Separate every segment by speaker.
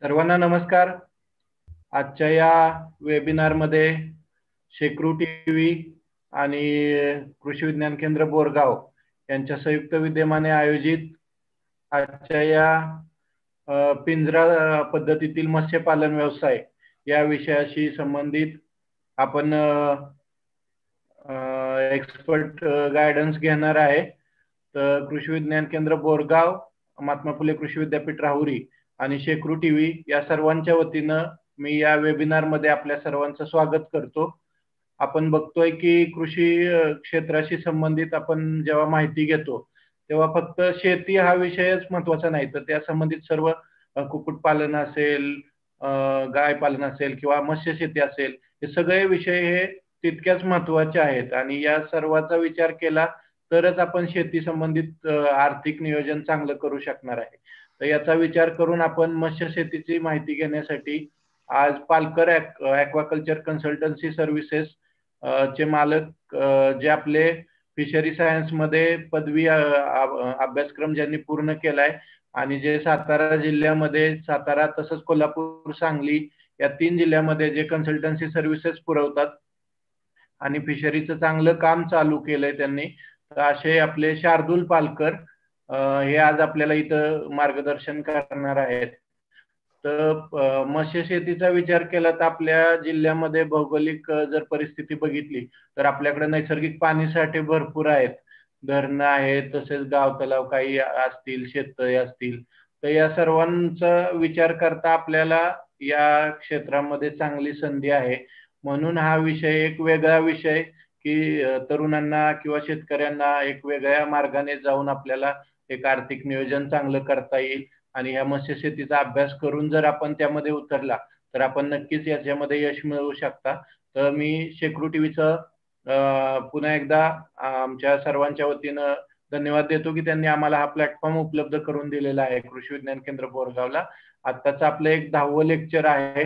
Speaker 1: सर्वांना नमस्कार. आजच्या या वेबिनारमध्ये शेक्रू टीव्ही आणि कृषी विज्ञान केंद्र बोरगाव यांच्या संयुक्त विद्यमाने आयोजित आजच्या या पिंजरा पद्धतीतील मत्स्यपालन व्यवसाय या विषयाशी संबंधित आपण एक्सपर्ट गायडन्स घेणार आहे. तर कृषी विज्ञान केंद्र बोरगाव, महात्मा फुले कृषी विद्यापीठ राहुरी आणि शेक्रू टीव्ही या सर्वांच्या वतीनं मी या वेबिनार मध्ये आपल्या सर्वांचं स्वागत करतो. आपण बघतोय की कृषी क्षेत्राशी संबंधित आपण जेव्हा माहिती घेतो तेव्हा फक्त शेती हा विषयच महत्वाचा नाही, तर त्या संबंधित सर्व कुक्कुटपालन असेल, गाय पालन असेल किंवा मत्स्य शेती असेल, हे सगळे विषय हे तितक्याच महत्वाचे आहेत. आणि या सर्वाचा विचार केला तरच आपण शेती संबंधित आर्थिक नियोजन चांगलं करू शकणार आहे. तर याचा विचार करून आपण मत्स्य शेतीची माहिती घेण्यासाठी आज पालकर ॲक्वाकल्चर कन्सल्टन्सी सर्व्हिसेस चे मालक, जे आपले फिशरी सायन्स मध्ये पदवी अभ्यासक्रम ज्यांनी पूर्ण केलाय आणि जे सातारा जिल्ह्यामध्ये, सातारा तसंच कोल्हापूर, सांगली या 3 जिल्ह्यामध्ये जे कन्सल्टन्सी सर्व्हिसेस पुरवतात आणि फिशरीचं चांगलं काम चालू केलंय त्यांनी, तर असे आपले शार्दूल पालकर हे आज आपल्याला इथं मार्गदर्शन करणार आहेत. तर मत्स्य शेतीचा विचार केला तर आपल्या जिल्ह्यामध्ये भौगोलिक जर परिस्थिती बघितली तर आपल्याकडे नैसर्गिक पाणीसाठे भरपूर आहेत. धरणं आहेत, तसेच गाव तलाव काही असतील, शेततळे असतील. तर या सर्वांचा विचार करता आपल्याला या क्षेत्रामध्ये चांगली संधी आहे. म्हणून हा विषय एक वेगळा विषय की तरुणांना किंवा शेतकऱ्यांना एक वेगळ्या मार्गाने जाऊन आपल्याला एक आर्थिक नियोजन चांगलं करता येईल. आणि ह्या मत्स्य शेतीचा अभ्यास करून जर आपण त्यामध्ये उतरला तर आपण नक्कीच याच्यामध्ये यश मिळवू शकता. तर मी शेक्रू टीव्हीचं पुन्हा एकदा आमच्या सर्वांच्या वतीनं धन्यवाद देतो की त्यांनी आम्हाला हा प्लॅटफॉर्म उपलब्ध करून दिलेला आहे कृषी विज्ञान केंद्र बोरगावला. आत्ताचं आपलं एक 10वं लेक्चर आहे,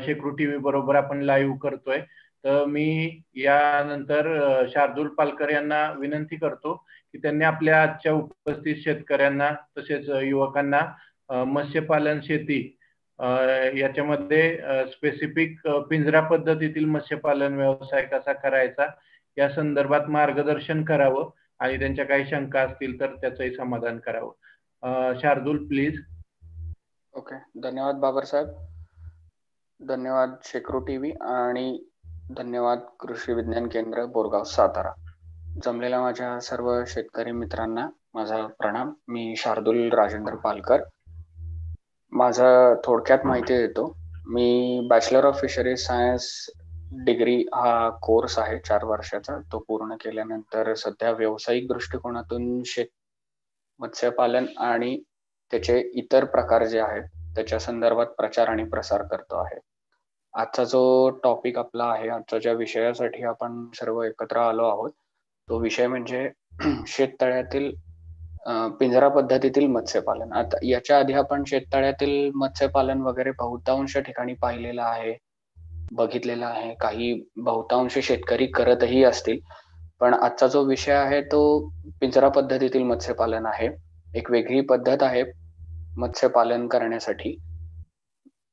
Speaker 1: शेक्रू टीव्ही बरोबर आपण लाईव्ह करतोय. तर मी यानंतर शार्दूल पालकर यांना विनंती करतो की त्यांनी आपल्या आजच्या उपस्थित शेतकऱ्यांना तसेच युवकांना मत्स्यपालन शेती याच्यामध्ये स्पेसिफिक पिंजरा पद्धतीतील मत्स्यपालन व्यवसाय कसा करायचा या संदर्भात मार्गदर्शन करावं आणि त्यांच्या काही शंका असतील तर त्याचंही समाधान करावं. शार्दूल प्लीज.
Speaker 2: ओके, धन्यवाद बाबर साहेब, धन्यवाद शेक्रू टीव्ही आणि धन्यवाद कृषी विज्ञान केंद्र बोरगाव सातारा. जमलेल्या माझ्या सर्व शेतकरी मित्रांना माझा प्रणाम. मी शार्दूल राजेंद्र पालकर. माझा थोडक्यात माहिती देतो. मी bachelor of fisheries science degree हा कोर्स आहे 4 वर्षाचा. तो पूर्ण केल्यानंतर सध्या व्यावसायिक दृष्टिकोनातून मत्स्यपालन आणि त्याचे इतर प्रकार जे आहेत त्याच्या संदर्भात प्रचार आणि प्रसार करतो आहे. आजचा जो टॉपिक आपला आहे, आजच्या ज्या विषयासाठी आपण सर्व एकत्र आलो आहोत, तो विषय म्हणजे शेततळ्यातील पिंजरा पद्धतीतील मत्स्यपालन. आता याच्या आधी आपण शेततळ्यातील मत्स्यपालन वगैरे बहुतांश ठिकाणी पाहिलेलं आहे, बघितलेलं आहे. काही बहुतांश शेतकरी करतही असतील, पण आजचा जो विषय आहे तो पिंजरा पद्धतीतील मत्स्यपालन आहे. एक वेगळी पद्धत आहे मत्स्यपालन करण्यासाठी.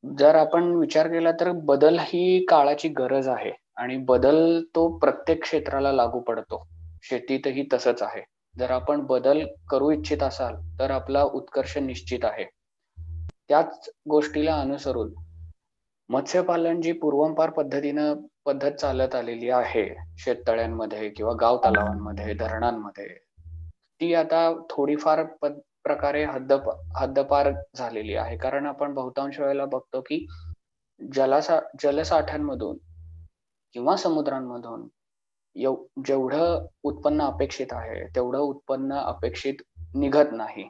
Speaker 2: जर आपण विचार केला तर बदल ही काळाची गरज आहे आणि बदल तो प्रत्येक क्षेत्राला लागू पडतो. शेतीतही तसंच आहे. जर आपण बदल करू इच्छित असाल तर आपला उत्कर्ष निश्चित आहे. त्याच गोष्टीला अनुसरून मत्स्यपालन जी पूर्वंपार पद्धत चालत आलेली आहे शेततळ्यांमध्ये किंवा गाव तलावांमध्ये, धरणांमध्ये, ती आता थोडीफार प्रकारे हद्दपार झालेली आहे. कारण आपण बहुतांश वेळेला बघतो की जलसाठ्यांमधून किंवा समुद्रांमधून जेवढं उत्पन्न अपेक्षित आहे तेवढं उत्पन्न अपेक्षित निघत नाही.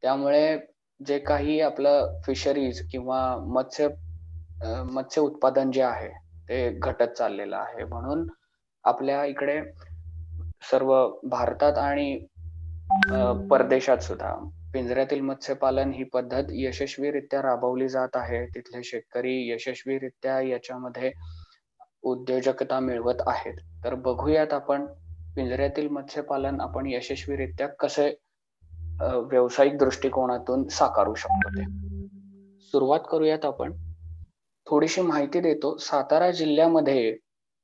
Speaker 2: त्यामुळे जे काही आपलं फिशरीज किंवा मत्स्य उत्पादन जे आहे ते घटत चाललेलं आहे. म्हणून आपल्या इकडे सर्व भारतात आणि परदेशात सुद्धा पिंजऱ्यातील मत्स्यपालन ही पद्धत यशस्वीरित्या राबवली जात आहे. तिथले शेतकरी यशस्वीरित्या याच्यामध्ये उद्योजकता मिळवत आहेत. तर बघूयात आपण पिंजऱ्यातील मत्स्यपालन आपण यशस्वीरित्या कसे व्यावसायिक दृष्टिकोनातून साकारू शकतो ते. सुरुवात करूयात आपण. थोडीशी माहिती देतो. सातारा जिल्ह्यामध्ये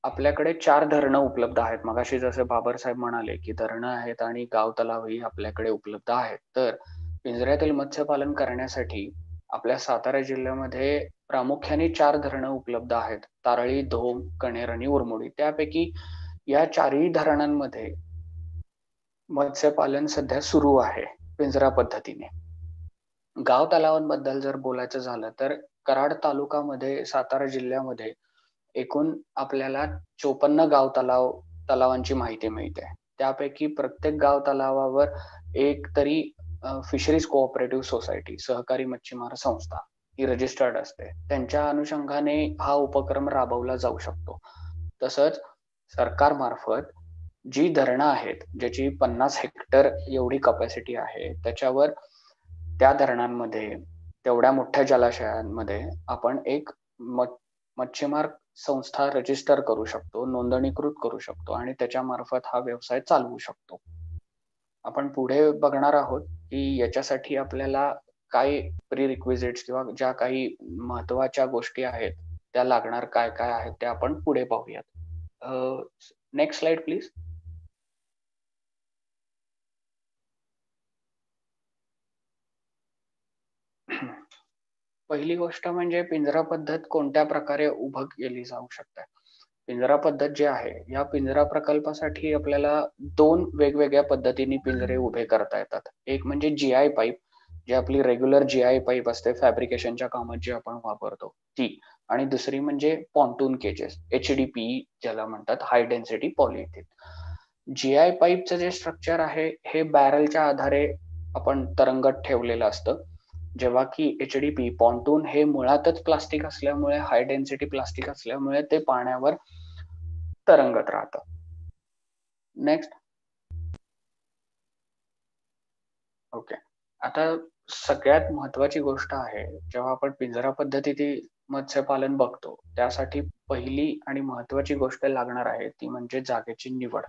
Speaker 2: आपल्याकडे 4 धरणं उपलब्ध आहेत. मगाशी जसे बाबर साहेब म्हणाले, की धरणं आहेत आणि गाव तलावही आपल्याकडे उपलब्ध आहेत. तर पिंजऱ्यातील मत्स्यपालन करण्यासाठी आपल्या सातारा जिल्ह्यामध्ये प्रामुख्याने 4 धरणं उपलब्ध आहेत. तारळी, धोम, कण्हेर आणि उरमोडी. त्यापैकी या 4ही धरणांमध्ये मत्स्यपालन सध्या सुरू आहे पिंजरा पद्धतीने. गाव तलावांबद्दल जर बोलायचं झालं तर कराड तालुकामध्ये सातारा जिल्ह्यामध्ये एकूण आपल्याला 54 गाव तलावांची माहिती मिळते. त्यापैकी प्रत्येक गाव तलावावर एक तरी फिशरीज कोऑपरेटिव्ह सोसायटी, सहकारी मच्छीमार संस्था ही रजिस्टर्ड असते. त्यांच्या अनुषंगाने हा उपक्रम राबवला जाऊ शकतो. तसंच सरकारमार्फत जी धरणं आहेत, ज्याची 50 हेक्टर एवढी कपॅसिटी आहे, त्याच्यावर त्या धरणांमध्ये तेवढ्या मोठ्या जलाशयांमध्ये आपण एक मच्छीमार संस्था रजिस्टर करू शकतो, नोंदणीकृत करू शकतो आणि त्याच्यामार्फत हा व्यवसाय चालवू शकतो. आपण पुढे बघणार आहोत की याच्यासाठी आपल्याला काय प्रीरिक्विजिट्स किंवा ज्या काही महत्वाच्या गोष्टी आहेत त्या लागणार काय काय आहेत ते आपण पुढे पाहूयात. Next slide please. पहिली गोष्ट म्हणजे पिंजरा पद्धत कोणत्या प्रकारे उभं केली जाऊ शकते. पिंजरा पद्धत जी आहे, या पिंजरा प्रकल्पासाठी आपल्याला 2 वेगवेगळ्या पद्धतीने पिंजरे उभे करता येतात. एक म्हणजे GI पाईप, जी आपली रेग्युलर GI पाईप असते फॅब्रिकेशनच्या कामात जी आपण वापरतो ती, आणि दुसरी म्हणजे पॉन्टून केजेस, HDPE ज्याला म्हणतात, हाय डेन्सिटी पॉलिइथिन. GI पाईपचं जे स्ट्रक्चर आहे हे बॅरलच्या आधारे आपण तरंगत ठेवलेलं असतं, जेव्हा की HDPE पॉन्टून हे मुळातच प्लास्टिक असल्यामुळे, हाय डेन्सिटी प्लास्टिक असल्यामुळे ते पाण्यावर तरंगत राहतं. नेक्स्ट. ओके. आता सगळ्यात महत्वाची गोष्ट आहे, जेव्हा आपण पिंजरा पद्धतीतील मत्स्यपालन बघतो त्यासाठी पहिली आणि महत्वाची गोष्ट लागणार आहे ती म्हणजे जागेची निवड.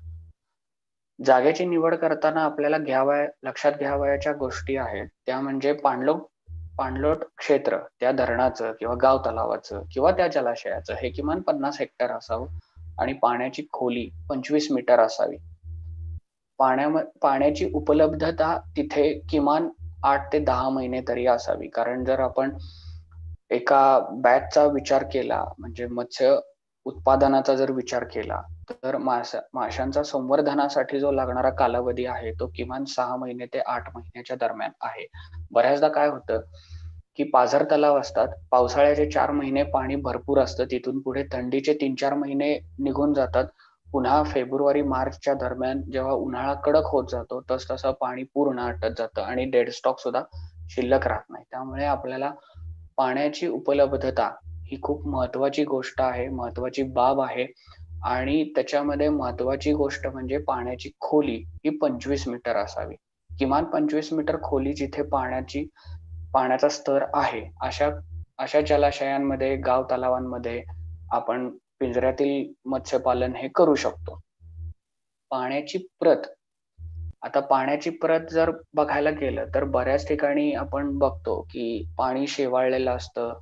Speaker 2: जागेची निवड करताना आपल्याला लक्षात घ्यावयाच्या गोष्टी आहेत त्या म्हणजे पाणलोट क्षेत्र त्या धरणाचं किंवा गाव तलावाचं किंवा त्या जलाशयाचं हे किमान 50 हेक्टर असावं आणि पाण्याची खोली 25 मीटर असावी. पाण्याची उपलब्धता तिथे किमान 8 ते 10 महिने तरी असावी, कारण जर आपण एका बॅचचा विचार केला म्हणजे मत्स्य उत्पादनाचा जर विचार केला तर माशांचा संवर्धनासाठी जो लागणारा कालावधी आहे तो किमान 6 महिने ते 8 महिन्याच्या दरम्यान आहे. बऱ्याचदा काय होतं की पाझर तलाव असतात, पावसाळ्याचे 4 महिने पाणी भरपूर असतं, तिथून पुढे थंडीचे 3-4 महिने निघून जातात. पुन्हा फेब्रुवारी मार्चच्या दरम्यान जेव्हा उन्हाळा कडक होत जातो तसं पाणी पूर्ण आटत जातं आणि डेड स्टॉक सुद्धा शिल्लक राहत नाही. त्यामुळे आपल्याला पाण्याची उपलब्धता ही खूप महत्वाची गोष्ट आहे, महत्वाची बाब आहे. आणि त्याच्यामध्ये महत्वाची गोष्ट म्हणजे पाण्याची खोली ही 25 मीटर असावी, किमान 25 मीटर खोली जिथे पाण्याचा स्तर आहे अशा जलाशयांमध्ये, गाव तलावांमध्ये आपण पिंजऱ्यातील मत्स्यपालन हे करू शकतो. पाण्याची प्रत. आता पाण्याची प्रत जर बघायला गेलं तर बऱ्याच ठिकाणी आपण बघतो की पाणी शेवाळलेलं असतं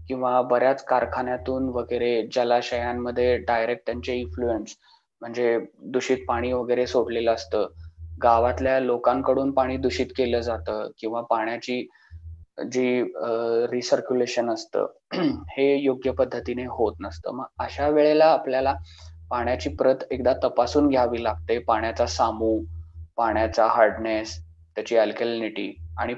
Speaker 2: किंवा बऱ्याच कारखान्यातून वगैरे जलाशयांमध्ये डायरेक्ट त्यांचे इन्फ्लुएन्स म्हणजे दूषित पाणी वगैरे सोडलेलं असतं. गावातल्या लोकांकडून पाणी दूषित केलं जातं किंवा पाण्याची जी रिसर्क्युलेशन असतं हे योग्य पद्धतीने होत नसतं. मग अशा वेळेला आपल्याला पाण्याची प्रत एकदा तपासून घ्यावी लागते. पाण्याचा सामू, पाण्याचा हार्डनेस, त्याची अल्कलिनिटी आणि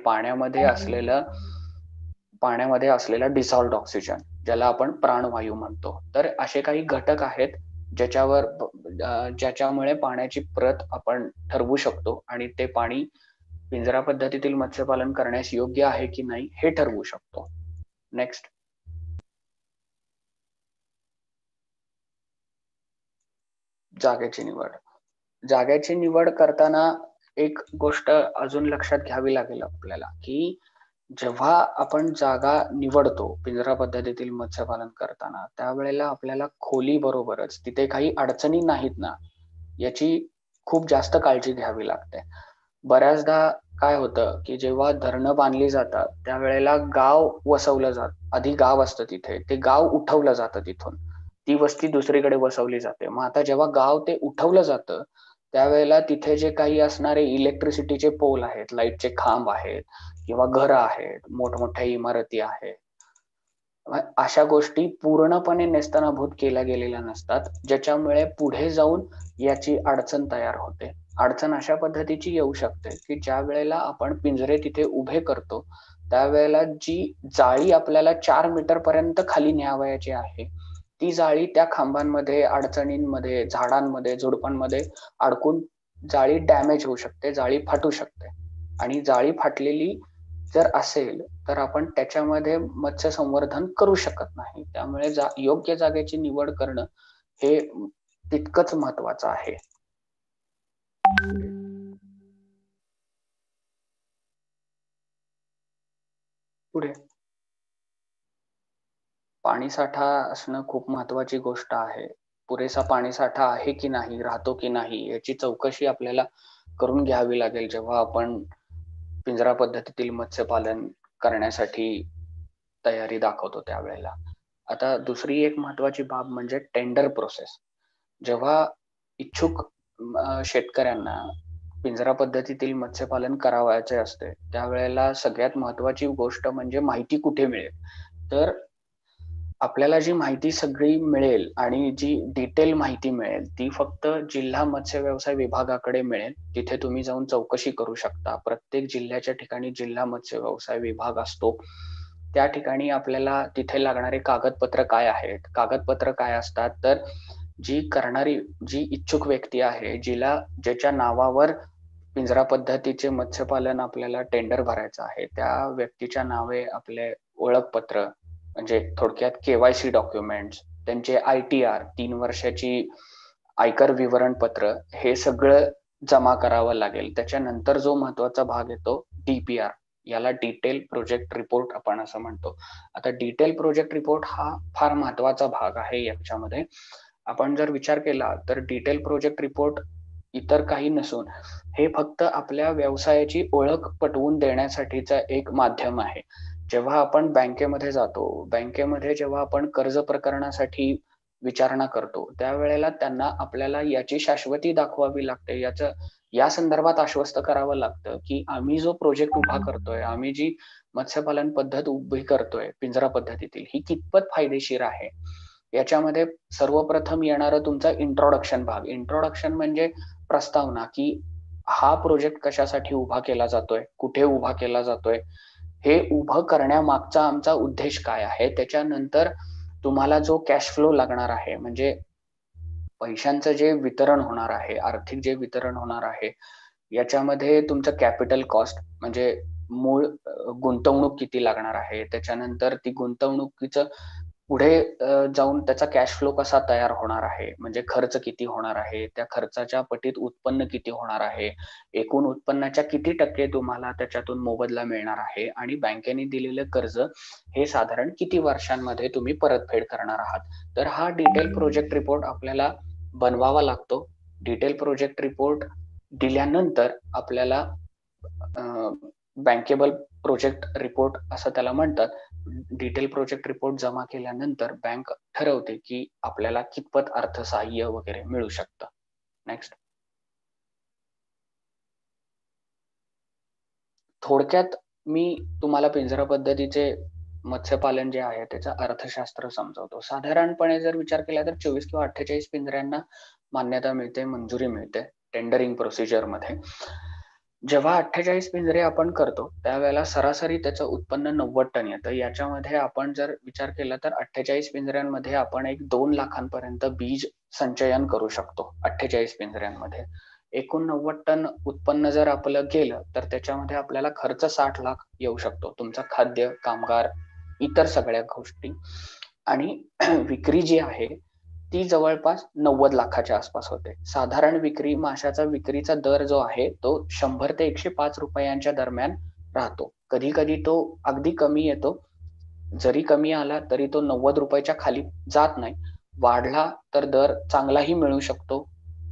Speaker 2: पाण्यामध्ये असलेला डिसॉल्व्ड ऑक्सिजन ज्याला आपण प्राणवायू म्हणतो. तर असे काही घटक आहेत ज्याच्यामुळे पाण्याची प्रत आपण ठरवू शकतो आणि ते पाणी पिंजरा पद्धतीतील मत्स्यपालन करण्यास योग्य आहे की नाही हे ठरवू शकतो. नेक्स्ट. जागेची निवड करताना एक गोष्ट अजून लक्षात घ्यावी लागेल आपल्याला की जेव्हा आपण जागा निवडतो पिंजरा पद्धतीतील मत्स्यपालन करताना त्यावेळेला आपल्याला खोली बरोबरच तिथे काही अडचणी नाहीत ना याची खूप जास्त काळजी घ्यावी लागते. बऱ्याचदा काय होतं की जेव्हा धरणं बांधली जातात त्यावेळेला गाव वसवलं जात, आधी गाव असतं तिथे, ते गाव उठवलं जातं तिथून, ती वस्ती दुसरीकडे वसवली जाते. मग आता जेव्हा गाव ते उठवलं जातं त्यावेळेला तिथे जे काही असणारे इलेक्ट्रिसिटीचे पोल आहेत, लाईटचे खांब आहेत किंवा घरं आहेत, मोठमोठ्या इमारती आहेत, अशा गोष्टी पूर्णपणे नेस्तनाभूत केल्या गेलेल्या नसतात, ज्याच्यामुळे पुढे जाऊन याची अडचण तयार होते. अडचण अशा पद्धतीची येऊ शकते की ज्या वेळेला आपण पिंजरे तिथे उभे करतो त्यावेळेला जी जाळी आपल्याला 4 मीटर पर्यंत खाली न्यावयाची आहे, ती जाळी त्या खांबांमध्ये, अडचणींमध्ये, झाडांमध्ये, झुडपांमध्ये अडकून जाळी डॅमेज होऊ शकते, जाळी फाटू शकते. आणि जाळी फाटलेली जर असेल तर आपण त्याच्यामध्ये मत्स्य संवर्धन करू शकत नाही. त्यामुळे योग्य जागेची निवड करणं हे तितकंच महत्वाचं आहे. पुढे पाणीसाठा असणं खूप महत्वाची गोष्ट आहे. पुरेसा पाणीसाठा आहे की नाही, राहतो की नाही याची चौकशी आपल्याला करून घ्यावी लागेल जेव्हा आपण पिंजरा पद्धतीतील मत्स्यपालन करण्यासाठी तयारी दाखवतो त्यावेळेला. आता दुसरी एक महत्वाची बाब म्हणजे टेंडर प्रोसेस. जेव्हा इच्छुक शेतकऱ्यांना पिंजरा पद्धतीतील मत्स्यपालन करावयाचे असते त्यावेळेला सगळ्यात महत्वाची गोष्ट म्हणजे माहिती कुठे मिळेल. तर आपल्याला जी माहिती सगळी मिळेल आणि जी डिटेल माहिती मिळेल ती फक्त जिल्हा मत्स्य व्यवसाय विभागाकडे मिळेल. तिथे तुम्ही जाऊन चौकशी करू शकता. प्रत्येक जिल्ह्याच्या ठिकाणी जिल्हा मत्स्य व्यवसाय विभाग असतो. त्या ठिकाणी आपल्याला तिथे लागणारे कागदपत्र काय आहेत, कागदपत्र काय असतात, तर जी इच्छुक व्यक्ती आहे, ज्याच्या नावावर पिंजरा पद्धतीचे मत्स्यपालन आपल्याला टेंडर भरायचं आहे, त्या व्यक्तीच्या नावे आपले ओळखपत्र म्हणजे थोडक्यात KYC डॉक्युमेंट्स, त्यांचे ITR 3 वर्षाची आयकर विवरणपत्र, हे सगळं जमा करावं लागेल. त्याच्यानंतर जो महत्वाचा भाग येतो DPR, याला डिटेल प्रोजेक्ट रिपोर्ट आपण असं म्हणतो. आता डिटेल प्रोजेक्ट रिपोर्ट हा फार महत्वाचा भाग आहे याच्यामध्ये. आपण जर विचार केला तर डिटेल प्रोजेक्ट रिपोर्ट इतर काही नसून हे फक्त आपल्या व्यवसायाची ओळख पटवून देण्यासाठीचा एक माध्यम आहे. जेव्हा आपण बँकेमध्ये जातो, बँकेमध्ये जेव्हा आपण कर्ज प्रकरणासाठी विचारणा करतो त्यावेळेला त्यांना आपल्याला याची शाश्वती दाखवावी लागते, या संदर्भात आश्वस्त करावं लागतं की आम्ही जो प्रोजेक्ट उभा करतोय, आम्ही जी मत्स्यपालन पद्धत उभी करतोय पिंजरा पद्धतीतील, ही कितपत फायदेशीर आहे. याच्यामध्ये सर्वप्रथम येणारा तुमचा इंट्रोडक्शन भाग. इंट्रोडक्शन म्हणजे प्रस्तावना, की हा प्रोजेक्ट कशासाठी उभा केला जातोय, कुठे उभा केला जातोय, हे उभं करण्यामागचा आमचा उद्देश काय आहे. त्याच्यानंतर तुम्हाला जो कॅश फ्लो लागणार आहे, म्हणजे पैशांचं जे वितरण होणार आहे, आर्थिक जे वितरण होणार आहे, याच्यामध्ये तुमचं कॅपिटल कॉस्ट म्हणजे मूळ गुंतवणूक किती लागणार आहे, त्याच्यानंतर ती गुंतवणुकीचं पुढे जाऊन त्याचा कॅश फ्लो कसा तयार होणार आहे, म्हणजे खर्च किती होणार आहे, त्या खर्चाच्या पटीत उत्पन्न किती होणार आहे, एकूण उत्पन्नाच्या किती टक्के तुम्हाला त्याच्यातून मोबदला मिळणार आहे आणि बँकेने दिलेलं कर्ज हे साधारण किती वर्षांमध्ये तुम्ही परतफेड करणार आहात. तर हा डिटेल प्रोजेक्ट रिपोर्ट आपल्याला बनवावा लागतो. डिटेल प्रोजेक्ट रिपोर्ट दिल्यानंतर आपल्याला बँकेबल प्रोजेक्ट रिपोर्ट असं त्याला म्हणतात. डिटेल प्रोजेक्ट रिपोर्ट जमा केल्यानंतर बँक ठरवते की आपल्याला कितपत अर्थसहाय्य वगैरे मिळू शकतं. नेक्स्ट. थोडक्यात मी तुम्हाला पिंजरा पद्धतीचे मत्स्यपालन जे आहे त्याचं अर्थशास्त्र समजावतो. साधारणपणे जर विचार केला तर 24 किंवा 48 पिंजऱ्यांना मान्यता मिळते, मंजुरी मिळते टेंडरिंग प्रोसिजर मध्ये. जेव्हा 48 पिंजरे आपण करतो त्यावेळेला सरासरी त्याचं उत्पन्न 90 टन येतं. याच्यामध्ये आपण जर विचार केला तर 48 पिंजऱ्यांमध्ये आपण एक 2 लाखांपर्यंत बीज संचयन करू शकतो 48 पिंजऱ्यांमध्ये. एकूण 90 टन उत्पन्न जर आपलं गेलं तर त्याच्यामध्ये आपल्याला खर्च 60 लाख येऊ शकतो. तुमचा खाद्य, कामगार, इतर सगळ्या गोष्टी आणि विक्री जी आहे ती जवळपास 90 लाखाच्या आसपास होते. साधारण विक्री, माशाचा विक्रीचा दर जो आहे तो 100 ते 105 रुपयांच्या दरम्यान राहतो. कधी कधी तो अगदी कमी येतो. जरी कमी आला तरी तो 90 रुपयाच्या खाली जात नाही. वाढला तर दर चांगलाही मिळू शकतो.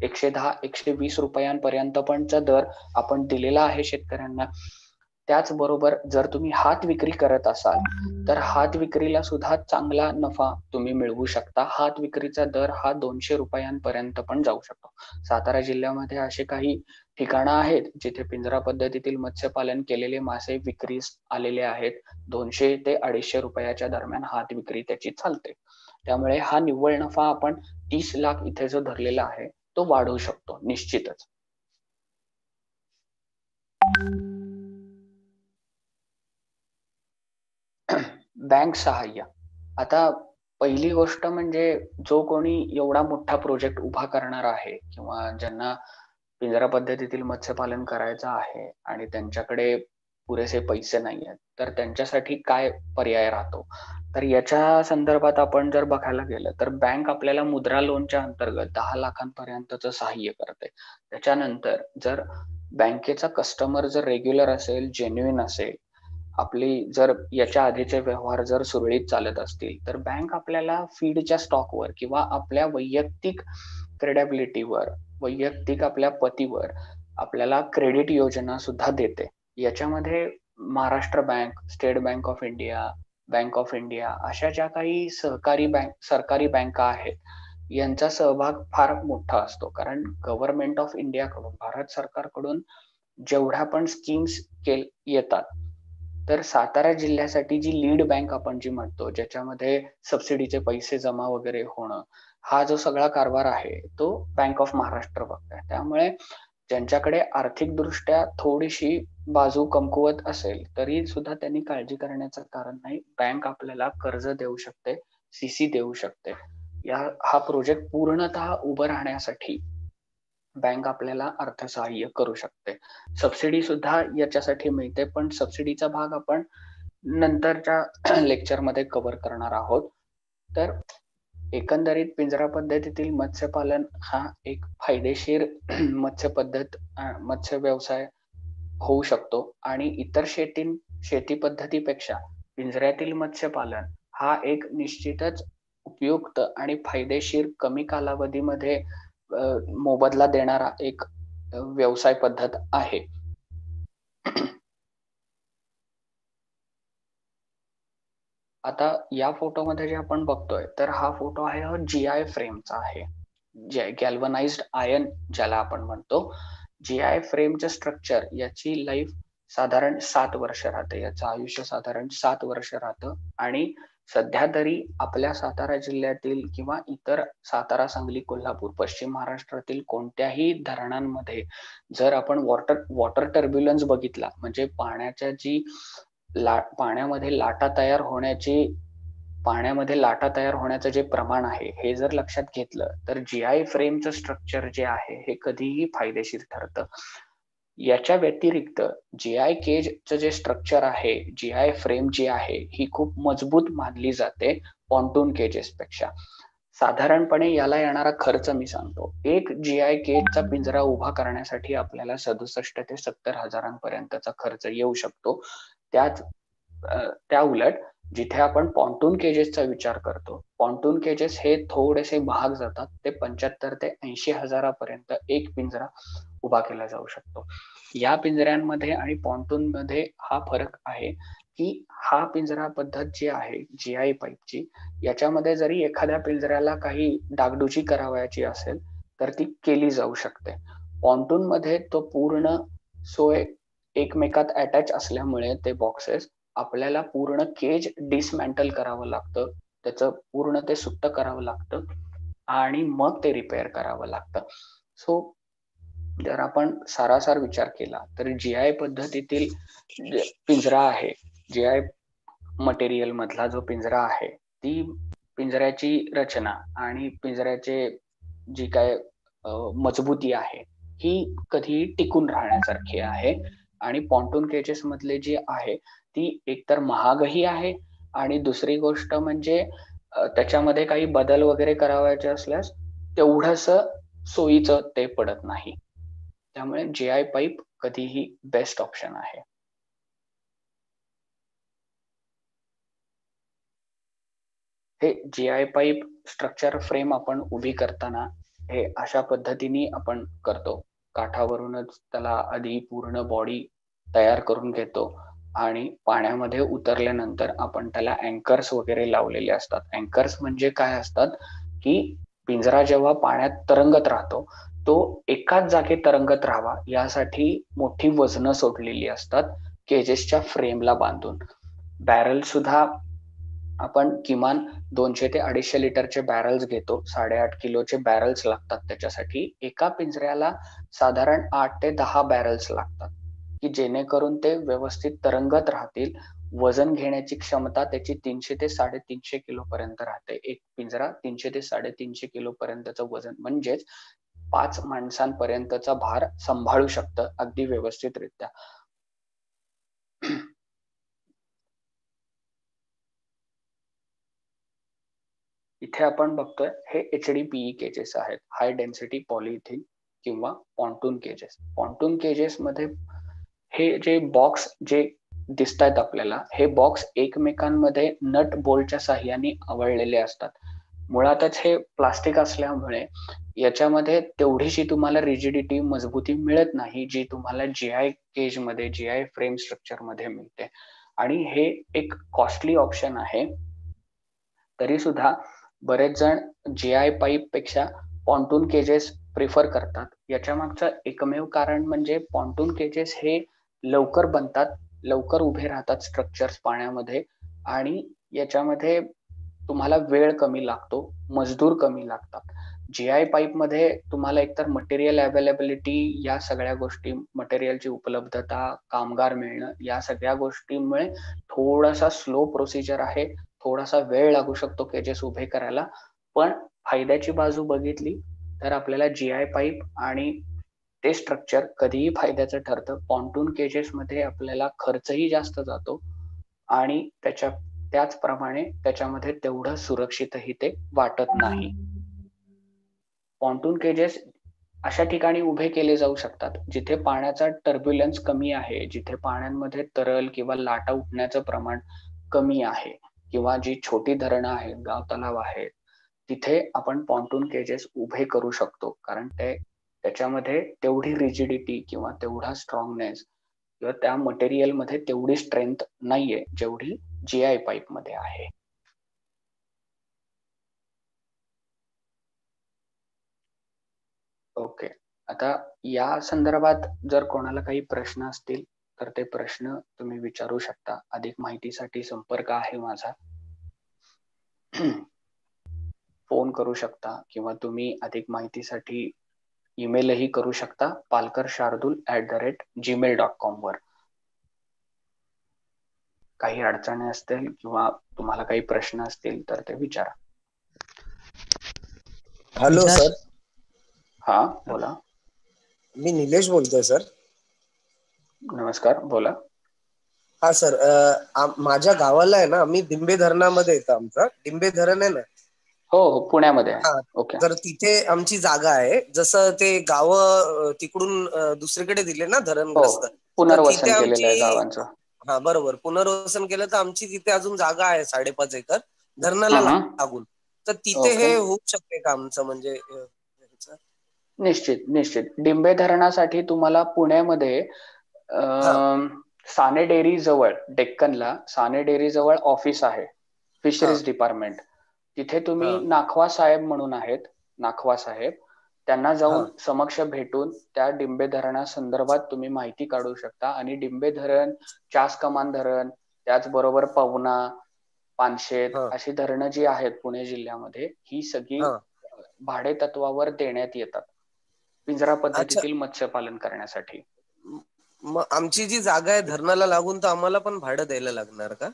Speaker 2: 110 120 रुपयांपर्यंत पणचा दर आपण दिलेला आहे शेतकऱ्यांना. त्याचबरोबर जर तुम्ही हात विक्री करत असाल तर हात विक्रीला सुद्धा चांगला नफा तुम्ही मिळवू शकता. हात विक्रीचा दर हा 200 रुपयांपर्यंत पण जाऊ शकतो. सातारा जिल्ह्यामध्ये असे काही ठिकाणं आहेत जिथे पिंजरा पद्धतीतील मत्स्यपालन केलेले मासे विक्रीस आलेले आहेत. 200 ते 250 रुपयाच्या दरम्यान हात विक्री त्याची चालते. त्यामुळे हा निव्वळ नफा आपण 30 लाख इथे जो धरलेला आहे तो वाढवू शकतो निश्चितच. बँक सहाय्य. आता पहिली गोष्ट म्हणजे जो कोणी एवढा मोठा प्रोजेक्ट उभा करणार आहे किंवा ज्यांना पिंजरा पद्धतीतील मत्स्यपालन करायचं आहे आणि त्यांच्याकडे पुरेसे पैसे नाही आहेत, तर त्यांच्यासाठी काय पर्याय राहतो? तर याच्या संदर्भात आपण जर बघायला गेलं तर बँक आपल्याला मुद्रा लोनच्या अंतर्गत 10 लाखांपर्यंतचं सहाय्य करते. त्याच्यानंतर जर बँकेचा कस्टमर जर रेग्युलर असेल, जेन्युइन असेल, आपली जर याच्या आधीचे व्यवहार जर सुरळीत चालत असतील, तर बँक आपल्याला फीडच्या स्टॉकवर किंवा आपल्या वैयक्तिक क्रेडिबिलिटीवर, वैयक्तिक आपल्या पतीवर आपल्याला क्रेडिट योजना सुद्धा देते. याच्यामध्ये Maharashtra bank, state bank of India, bank of India अशा ज्या काही सरकारी बँका आहेत, यांचा सहभाग फार मोठा असतो. कारण गव्हर्नमेंट ऑफ इंडियाकडून, भारत सरकारकडून जेवढ्या पण स्कीम्स येतात, तर सातारा जिल्ह्यासाठी जी लीड बँक आपण जी म्हणतो, ज्याच्यामध्ये सबसिडीचे पैसे जमा वगैरे होणं, हा जो सगळा कारभार आहे तो बँक ऑफ महाराष्ट्र बघताय. त्यामुळे ज्यांच्याकडे आर्थिकदृष्ट्या थोडीशी बाजू कमकुवत असेल तरी सुद्धा त्यांनी काळजी करण्याचं कारण नाही. बँक आपल्याला कर्ज देऊ शकते, सीसी देऊ शकते. हा प्रोजेक्ट पूर्णतः उभं राहण्यासाठी बँक आपल्याला अर्थसहाय्य करू शकते. सबसिडी सुद्धा याच्यासाठी मिळते, पण सबसिडीचा भाग आपण नंतरच्या लेक्चरमध्ये कव्हर करणार आहोत. तर एकंदरीत पिंजरा पद्धतीतील मत्स्यपालन हा एक फायदेशीर मत्स्य व्यवसाय होऊ शकतो आणि इतर शेती पद्धतीपेक्षा पिंजऱ्यातील मत्स्यपालन हा एक निश्चितच उपयुक्त आणि फायदेशीर, कमी कालावधीमध्ये मोबदला देणारा एक व्यवसाय पद्धत आहे. आता या फोटोमध्ये जे आपण बघतोय तर हा फोटो आहे GI फ्रेमचा आहे. गॅल्वनाइज्ड आयर्न ज्याला आपण म्हणतो. GI फ्रेमचं स्ट्रक्चर याची लाईफ साधारण 7 वर्ष राहते. याचं आयुष्य साधारण 7 वर्ष राहतं आणि सध्या तरी आपल्या सातारा जिल्ह्यातील किंवा इतर सातारा, सांगली, कोल्हापूर, पश्चिम महाराष्ट्रातील कोणत्याही धरणांमध्ये जर आपण वॉटर टर्ब्युलन्स बघितला, म्हणजे पाण्याच्या जी पाण्यामध्ये लाटा तयार होण्याचं जे प्रमाण आहे हे जर लक्षात घेतलं तर GI फ्रेमचं स्ट्रक्चर जे आहे हे कधीही फायदेशीर ठरतं. याच्या व्यतिरिक्त GI केजचं जे स्ट्रक्चर आहे, GI फ्रेम जी आहे ही खूप मजबूत मानली जाते पॉन्टून केजेस पेक्षा. साधारणपणे याला येणारा खर्च मी सांगतो. एक GI केजचा पिंजरा उभा करण्यासाठी आपल्याला 67 ते 70 हजारांपर्यंतचा खर्च येऊ शकतो. त्या उलट जिथे आपण पॉन्टून केजेसचा विचार करतो, पॉन्टून केजेस हे थोडेसे महाग जातात. ते 75 ते 80 हजारापर्यंत एक पिंजरा उभा केला जाऊ शकतो. या पिंजऱ्यांमध्ये आणि पॉन्टून मध्ये हा फरक आहे की हा पिंजरा पद्धत जी आहे GI पाईपची, याच्यामध्ये जरी एखाद्या पिंजऱ्याला काही डागडुजी करावयाची असेल तर ती केली जाऊ शकते. पॉन्टून मध्ये तो पूर्ण सोय एकमेकात अटॅच असल्यामुळे ते बॉक्सेस आपल्याला पूर्ण केज डिसमॅन्टल करावं लागतं, त्याचं पूर्ण ते सुट्ट करावं लागतं आणि मग ते रिपेअर करावं लागतं. सो जर आपण सारासार विचार केला तर GI पद्धतीतील पिंजरा आहे, GI मटेरियल मधला जो पिंजरा आहे, ती पिंजऱ्याची रचना आणि पिंजऱ्याचे जी काय मजबूती आहे ही कधी टिकून राहण्यासारखी आहे. आणि पॉन्टून केजेस मधले जी आहे ती एकतर महागही आहे आणि दुसरी गोष्ट म्हणजे त्याच्यामध्ये काही बदल वगैरे करावायचे असल्यास तेवढंस सोयीचं ते पडत नाही. त्यामुळे GI पाईप कधीही बेस्ट ऑप्शन आहे. हे GI पाईप स्ट्रक्चर फ्रेम आपण उभी करताना हे अशा पद्धतीने आपण करतो. काठावरूनच त्याला आधी पूर्ण बॉडी तयार करून घेतो आणि पाण्यामध्ये उतरल्यानंतर आपण त्याला अँकर्स वगैरे लावलेले असतात. अँकर्स म्हणजे काय असतात की पिंजरा जेव्हा पाण्यात तरंगत राहतो तो एकाच जागी तरंगत राहावा यासाठी मोठी वजनं सोडलेली असतात केजेसच्या फ्रेमला बांधून. बॅरल सुद्धा आपण किमान 200 ते 250 लिटरचे बॅरल्स घेतो. 8.5 किलोचे बॅरल्स लागतात त्याच्यासाठी. एका पिंजऱ्याला साधारण 8 ते 10 बॅरल्स लागतात की जेणेकरून ते व्यवस्थित तरंगत राहतील. वजन घेण्याची क्षमता त्याची 300 ते 350 किलो पर्यंत राहते. एक पिंजरा 300 ते 350 किलो पर्यंतचं वजन म्हणजेच 5 माणसांपर्यंतचा भार सांभाळू शकतं अगदी व्यवस्थितरित्या. इथे आपण बघतोय हे HDPE केजेस आहेत, हाय डेन्सिटी पॉलिइथिन किंवा पॉन्टून केजेस. पॉन्टून केजेस मध्ये हे जे बॉक्स जे दिसत आहेत आपल्याला, हे बॉक्स एकमेकांमध्ये नट बोल्टच्या साह्याने आवळलेले असतात. मुळातच हे प्लास्टिक असल्यामुळे याच्यामध्ये तेवढीशी तुम्हाला रिजिडिटी, मजबूती मिळत नाही जी तुम्हाला GI केज मध्ये, GI फ्रेम स्ट्रक्चर मध्ये मिळते. आणि हे एक कॉस्टली ऑप्शन आहे. तरी सुद्धा बरेच जण GI पाईप पेक्षा पॉन्टून केजेस प्रिफर करतात. याच्या मागचं एकमेव कारण म्हणजे पॉन्टून केजेस हे लवकर बनतात, लवकर उभे राहतात स्ट्रक्चर्स पाण्यामध्ये आणि याच्यामध्ये तुम्हाला वेळ कमी लागतो, मजदूर कमी लागतात. GI पाईप मध्ये तुम्हाला एकतर मटेरियल अवेलेबिलिटी, या सगळ्या गोष्टी, मटेरियलची उपलब्धता, कामगार मिळणं, या सगळ्या गोष्टींमुळे थोडासा स्लो प्रोसिजर आहे, थोडासा वेळ लागू शकतो केजेस उभे करायला. पण फायद्याची बाजू बघितली तर आपल्याला GI पाईप आणि ते स्ट्रक्चर कधीही फायद्याचं ठरतं. पॉन्टून केजेस मध्ये आपल्याला खर्चही जास्त जातो आणि त्याचप्रमाणे त्याच्यामध्ये तेवढं सुरक्षितही ते वाटत नाही. पॉन्टून केजेस अशा ठिकाणी उभे केले जाऊ शकतात जिथे पाण्याचा टर्ब्युलन्स कमी आहे, जिथे पाण्यामध्ये तरल किंवा लाटा उठण्याचं प्रमाण कमी आहे किंवा जी छोटी धरणं आहेत, गाव तलाव आहेत, तिथे आपण पॉन्टून केजेस उभे करू शकतो. कारण त्याच्यामध्ये तेवढी रिजिडिटी किंवा तेवढा स्ट्रॉंगनेस किंवा त्या मटेरियल मध्ये तेवढी स्ट्रेंथ नाहीये जेवढी GI पाईप मध्ये आहे. ओके, आता या संदर्भात जर कोणाला काही प्रश्न असतील तर ते प्रश्न तुम्ही विचारू शकता. अधिक माहितीसाठी संपर्क आहे माझा. फोन करू शकता किंवा तुम्ही अधिक माहितीसाठी ईमेलही करू शकता palkarshardool@gmail.com वर. काही अडचणी असतील किंवा तुम्हाला काही प्रश्न असतील तर ते विचारा.
Speaker 3: Hello sir.
Speaker 2: हा बोला.
Speaker 3: मी निलेश बोलतोय सर.
Speaker 2: नमस्कार, बोला.
Speaker 3: हा सर, माझ्या गावाला आहे ना, आम्ही डिंबे धरणामध्ये येतं. आमचं डिंबे धरण आहे ना.
Speaker 2: हो हो, पुण्यामध्ये आहे.
Speaker 3: हा,
Speaker 2: ओके.
Speaker 3: तर तिथे आमची जागा आहे. जसं ते गाव तिकडून दुसरीकडे दिले ना धरणग्रस्त, तर तिथे
Speaker 2: पुनर्वसन केलेलं आहे
Speaker 3: आमची,
Speaker 2: गावांचं.
Speaker 3: हा बरोबर, पुनर्वसन केलं तर आमची तिथे अजून जागा आहे 5.5 एकर धरणाला लागून. तर तिथे हे होऊ शकते का आमचं, म्हणजे
Speaker 2: निश्चित निश्चित. डिंबे धरणासाठी तुम्हाला पुण्यामध्ये साने डेअरी जवळ, डेक्कनला साने डेअरी जवळ ऑफिस आहे, फिशरीज डिपार्टमेंट. तिथे तुम्ही नाखवा साहेब म्हणून आहेत, नाखवा साहेब, त्यांना जाऊन समक्ष भेटून त्या डिंबे धरणा संदर्भात तुम्ही माहिती काढू शकता. आणि डिंबे धरण, चास कमान धरण, त्याचबरोबर पवना, पानशेत अशी धरणं जी आहेत पुणे जिल्ह्यामध्ये, ही सगळी भाडे तत्वावर देण्यात येतात पिंजरा पद्धतीतील मत्स्यपालन करण्यासाठी.
Speaker 3: मग आमची जी जागा आहे धरणाला लागून, तर आम्हाला पण भाडं द्यायला लागणार का?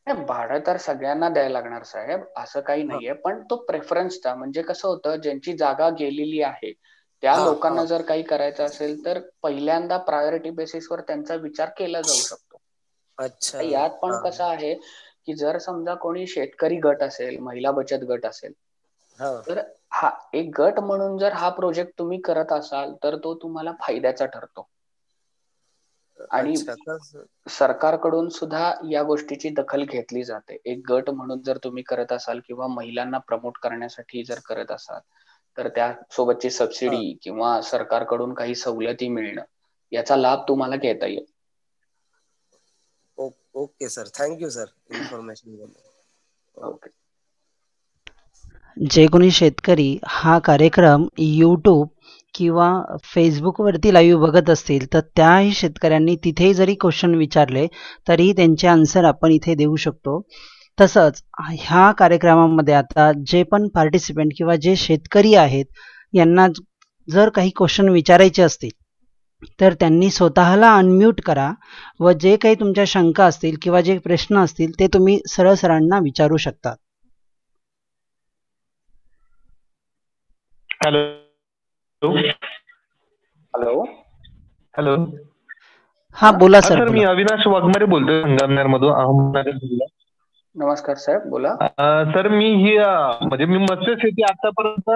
Speaker 2: भाडं तर सगळ्यांना द्यायला लागणार साहेब, असं काही नाहीये. पण तो प्रेफरन्सचा, म्हणजे कसं होतं, ज्यांची जागा गेलेली आहे त्या लोकांना जर काही करायचं असेल तर पहिल्यांदा प्रायोरिटी बेसिसवर त्यांचा विचार केला जाऊ शकतो.
Speaker 3: अच्छा.
Speaker 2: यात पण कसं आहे की जर समजा कोणी शेतकरी गट असेल, महिला बचत गट असेल, तर हा एक गट म्हणून जर हा प्रोजेक्ट तुम्ही करत असाल तर तो तुम्हाला फायद्याचा ठरतो. आणि सरकारकडून सुद्धा या गोष्टीची दखल घेतली जाते. एक गट म्हणून जर तुम्ही करत असाल किंवा महिलांना प्रमोट करण्यासाठी जर करत असाल तर त्यासोबतची सबसिडी किंवा सरकारकडून काही सवलती मिळणं याचा लाभ तुम्हाला घेता येईल.
Speaker 3: Okay sir, thank you sir information.
Speaker 2: Okay.
Speaker 4: जे कोणी शेतकरी हा कार्यक्रम यूट्यूब किंवा फेसबुकवरती लाईव्ह बघत असतील तर त्याही शेतकऱ्यांनी तिथे जरी क्वेश्चन विचारले तरी त्यांचे आन्सर आपण इथे देऊ शकतो. तसंच ह्या कार्यक्रमामध्ये आता जे पण पार्टिसिपेंट किंवा जे शेतकरी आहेत यांना जर काही क्वेश्चन विचारायचे असतील तर त्यांनी स्वतःला अनम्यूट करा व जे काही तुमच्या शंका असतील किंवा जे प्रश्न असतील ते तुम्ही सरळ सरांना विचारू शकता.
Speaker 5: Hello
Speaker 2: hello.
Speaker 5: हॅलो.
Speaker 4: हा बोला सर.
Speaker 5: सर मी अविनाश वाघमारे बोलतोय संगमनेर मधून, अहमदनगर जिल्हा.
Speaker 2: नमस्कार साहेब, बोला.
Speaker 5: सर मी ही म्हणजे मी मत्स्य शेती आतापर्यंत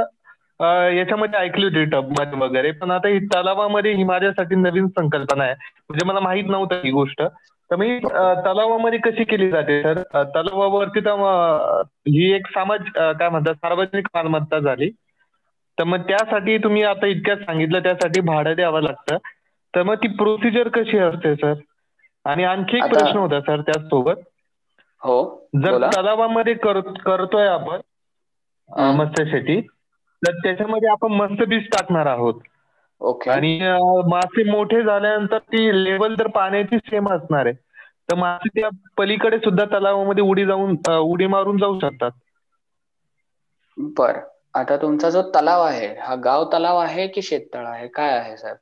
Speaker 5: याच्यामध्ये ऐकली होती टबमध्ये वगैरे, पण आता ही तलावामध्ये ही माझ्यासाठी नवीन संकल्पना आहे. म्हणजे मला माहित नव्हतं ही गोष्ट. तर मी तलावामध्ये कशी केली जाते सर? तलावावरती तर ही एक काय म्हणतात सार्वजनिक मालमत्ता झाली. तर मग त्यासाठी तुम्ही आता इतक्यात सांगितलं त्यासाठी भाडं द्यावं लागतं. तर मग ती प्रोसिजर कशी असते सर? आणि आणखी एक प्रश्न होता सर त्याचसोबत.
Speaker 2: हो,
Speaker 5: जर तलावामध्ये करतोय आपण मत्स्य शेती, तर त्याच्यामध्ये आपण मत्स्य बीज टाकणार आहोत.
Speaker 2: ओके.
Speaker 5: आणि मासे मोठे झाल्यानंतर ती लेवल तर पाण्याची सेम असणार आहे. तर मासे त्या पलीकडे सुद्धा तलावामध्ये उडी मारून जाऊ शकतात.
Speaker 2: बर. आता तुमचा जो तलाव आहे हा गाव तलाव आहे की शेततळ आहे, काय आहे साहेब?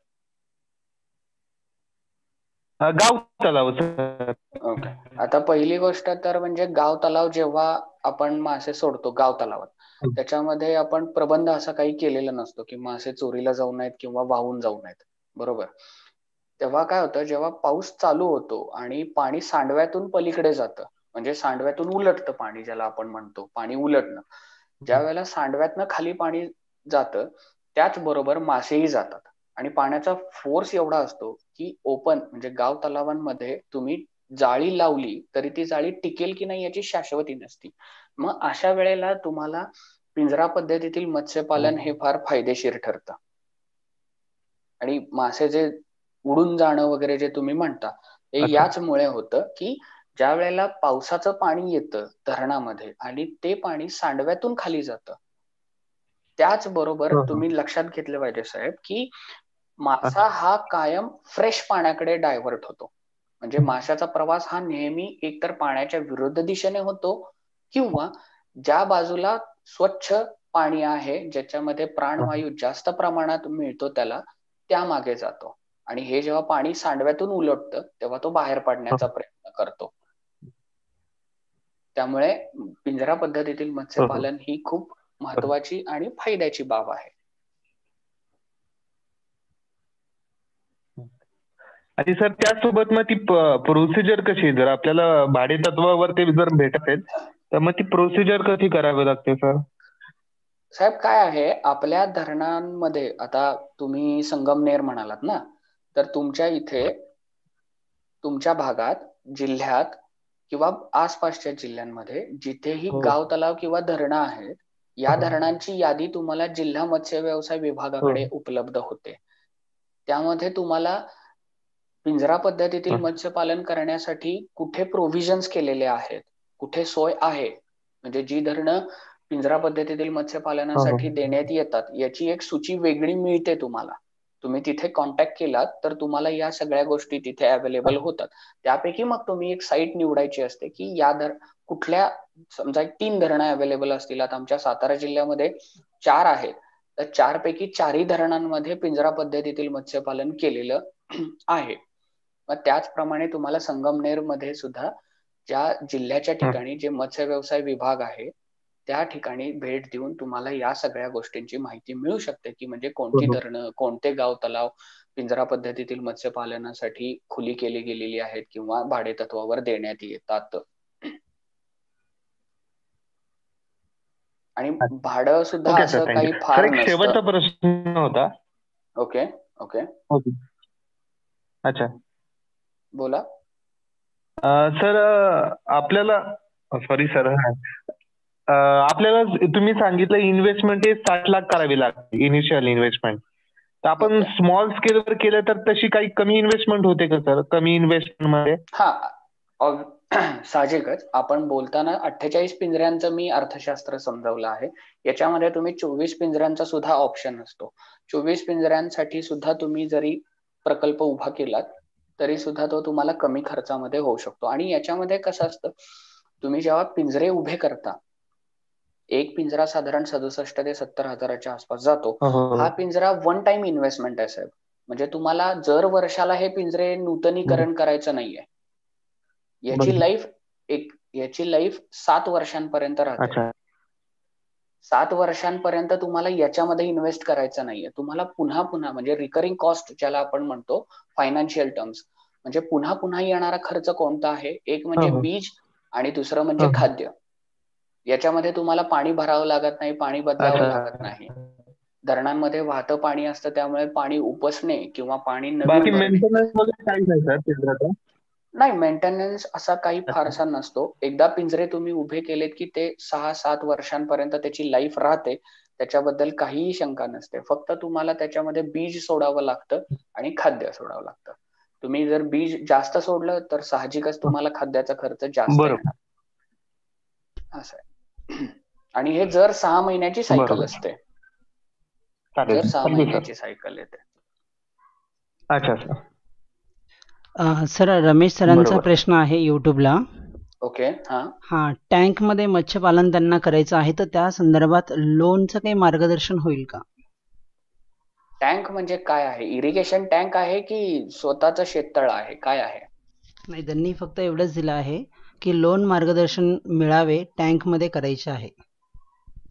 Speaker 5: गाव तलाव सर.
Speaker 2: ओके. आता पहिली गोष्ट तर म्हणजे गाव तलाव जेव्हा आपण मासे सोडतो गाव तलावात, त्याच्यामध्ये आपण प्रबंध असा काही केलेला नसतो की मासे चोरीला जाऊ नयेत किंवा वाहून जाऊ नयेत, बरोबर? तेव्हा काय होतं, जेव्हा पाऊस चालू होतो आणि पाणी सांडव्यातून पलीकडे जातं, म्हणजे सांडव्यातून उलटतं पाणी, ज्याला आपण म्हणतो पाणी उलटणं. ज्या वेळेला सांडव्यातनं खाली पाणी जातं त्याचबरोबर मासेही जातात आणि पाण्याचा फोर्स एवढा असतो की ओपन म्हणजे गाव तलावांमध्ये तुम्ही जाळी लावली तरी ती जाळी टिकेल की नाही याची शाश्वती नसती. मग अशा वेळेला तुम्हाला पिंजरा पद्धतीतील मत्स्यपालन हे फार फायदेशीर ठरतं. आणि मासे जे उडून जाणं वगैरे जे तुम्ही म्हणता हे याचमुळे होतं की ज्या वेळेला पावसाचं पाणी येतं धरणामध्ये आणि ते पाणी सांडव्यातून खाली जातं, त्याचबरोबर तुम्ही लक्षात घेतलं पाहिजे साहेब की मासा हा कायम फ्रेश पाण्याकडे डायव्हर्ट होतो. म्हणजे माशाचा प्रवास हा नेहमी एकतर पाण्याच्या विरुद्ध दिशेने होतो किंवा ज्या बाजूला स्वच्छ पाणी आहे ज्याच्यामध्ये प्राणवायू जास्त प्रमाणात मिळतो त्या मागे जातो. आणि हे जेव्हा पाणी सांडव्यातून उलटतं तेव्हा तो बाहेर पडण्याचा प्रयत्न करतो. त्यामुळे पिंजरा पद्धतीतील मत्स्यपालन ही खूप महत्वाची आणि फायद्याची बाब आहे.
Speaker 5: आणि सर त्याचसोबत मग ती प्रोसिजर कशी, जर आपल्याला भाडे तत्वावर ते जर भेटत असेल तर मग ती प्रोसिजर कशी करावी लागते सर?
Speaker 2: साहेब काय आहे, आपल्या धरणांमध्ये आता तुम्ही संगमनेर म्हणालात ना, तर तुमच्या इथे तुमच्या भागात, जिल्ह्यात किंवा आसपासच्या जिल्ह्यांमध्ये जिथेही गाव तलाव किंवा धरणं आहेत, या धरणांची यादी तुम्हाला जिल्हा मत्स्य व्यवसाय विभागाकडे उपलब्ध होते. त्यामध्ये तुम्हाला पिंजरा पद्धतीतील मत्स्यपालन करण्यासाठी कुठे प्रोव्हिजन्स केलेले आहेत, कुठे सोय आहे, म्हणजे जी धरणं पिंजरा पद्धतीतील मत्स्यपालनासाठी देण्यात येतात याची एक सूची वेगळी मिळते तुम्हाला. तुम्ही तिथे कॉन्टॅक्ट केलात तर तुम्हाला या सगळ्या गोष्टी तिथे अवेलेबल होतात. त्यापैकी मग तुम्ही एक साईट निवडायची असते की कुठल्या, समजा 3 धरणं अवेलेबल असतील, आता आमच्या सातारा जिल्ह्यामध्ये 4 आहेत, तर 4 पैकी 4ही धरणांमध्ये पिंजरा पद्धतीतील मत्स्यपालन केलेलं आहे. मग त्याचप्रमाणे तुम्हाला संगमनेर मध्ये सुद्धा ज्या जिल्ह्याच्या ठिकाणी जे मत्स्य व्यवसाय विभाग आहे त्या ठिकाणी भेट देऊन तुम्हाला या सगळ्या गोष्टींची माहिती मिळू शकते की म्हणजे कोणती धरणं, कोणते गाव तलाव पिंजरा पद्धतीतील मत्स्यपालनासाठी खुली केली गेलेली आहेत किंवा भाडे तत्वावर देण्यात येतात. आणि भाडं सुद्धा असं काही फार नसतं.
Speaker 5: शेवटचा प्रश्न होता.
Speaker 2: ओके.
Speaker 5: अच्छा,
Speaker 2: बोला
Speaker 5: सर. आपल्याला सॉरी सर, आपल्याला तुम्ही सांगितलं इन्व्हेस्टमेंट हे 60 लाख करावी लागते इनिशियल इन्व्हेस्टमेंट. तर आपण स्मॉल स्केलवर केलं तर तशी काही कमी इन्व्हेस्टमेंट होते का सर? कमी इन्व्हेस्टमेंट मध्ये?
Speaker 2: साहजिकच आपण बोलताना 48 पिंजऱ्यांचं मी अर्थशास्त्र समजावलं आहे. याच्यामध्ये तुम्ही 24 पिंजऱ्यांचा सुद्धा ऑप्शन असतो. 24 पिंजऱ्यांसाठी सुद्धा तुम्ही जरी प्रकल्प उभा केलात तरी सुद्धा तो तुम्हाला कमी खर्चामध्ये होऊ शकतो. आणि याच्यामध्ये कसं असतं, तुम्ही जेव्हा पिंजरे उभे करता, एक पिंजरा साधारण 67 ते 70 हजाराच्या आसपास जातो. हा पिंजरा वन टाइम इन्व्हेस्टमेंट आहे साहेब. म्हणजे तुम्हाला जर वर्षाला हे पिंजरे नूतनीकरण करायचं नाहीये. याची लाईफ 7 वर्षांपर्यंत राहते. 7 वर्षांपर्यंत तुम्हाला याच्यामध्ये इन्व्हेस्ट करायचं नाहीये. तुम्हाला पुन्हा पुन्हा म्हणजे रिकरिंग कॉस्ट ज्याला आपण म्हणतो फायनान्शियल टर्म्स, म्हणजे पुन्हा पुन्हा येणारा खर्च कोणता आहे? एक म्हणजे बीज आणि दुसरं म्हणजे खाद्य. याच्यामध्ये तुम्हाला पाणी भरावं लागत नाही, पाणी बदलावं लागत नाही. धरणांमध्ये वाहतं पाणी असतं, त्यामुळे पाणी उपसणे किंवा पाणी नाही, मेंटेनन्स असा काही फारसा नसतो. एकदा पिंजरे तुम्ही उभे केलेत की ते 6-7 वर्षांपर्यंत त्याची लाईफ राहते. त्याच्याबद्दल काहीही शंका नसते. फक्त तुम्हाला त्याच्यामध्ये बीज सोडावं लागतं आणि खाद्य सोडावं लागतं. तुम्ही जर बीज जास्त सोडलं तर साहजिकच तुम्हाला खाद्याचा खर्च जास्त येणार. असं आहे. आणि हे जर 6 महिन्याची सायकल असते. जर 6 महिन्याची सायकल येते.
Speaker 5: अच्छा सर.
Speaker 4: सर रमेश सरांचा प्रश्न आहे युट्यूबला.
Speaker 2: ओके.
Speaker 4: हा, टँक मध्ये मत्स्यपालन त्यांना करायचं आहे, तर त्या संदर्भात लोनचं काही मार्गदर्शन होईल का?
Speaker 2: टँक म्हणजे काय आहे? इरिगेशन टँक आहे की स्वतःचं शेततळ आहे? काय आहे?
Speaker 4: नाही, त्यांनी फक्त एवढंच दिलं आहे की लोन मार्गदर्शन मिळावे, टँक मध्ये करायचे आहे.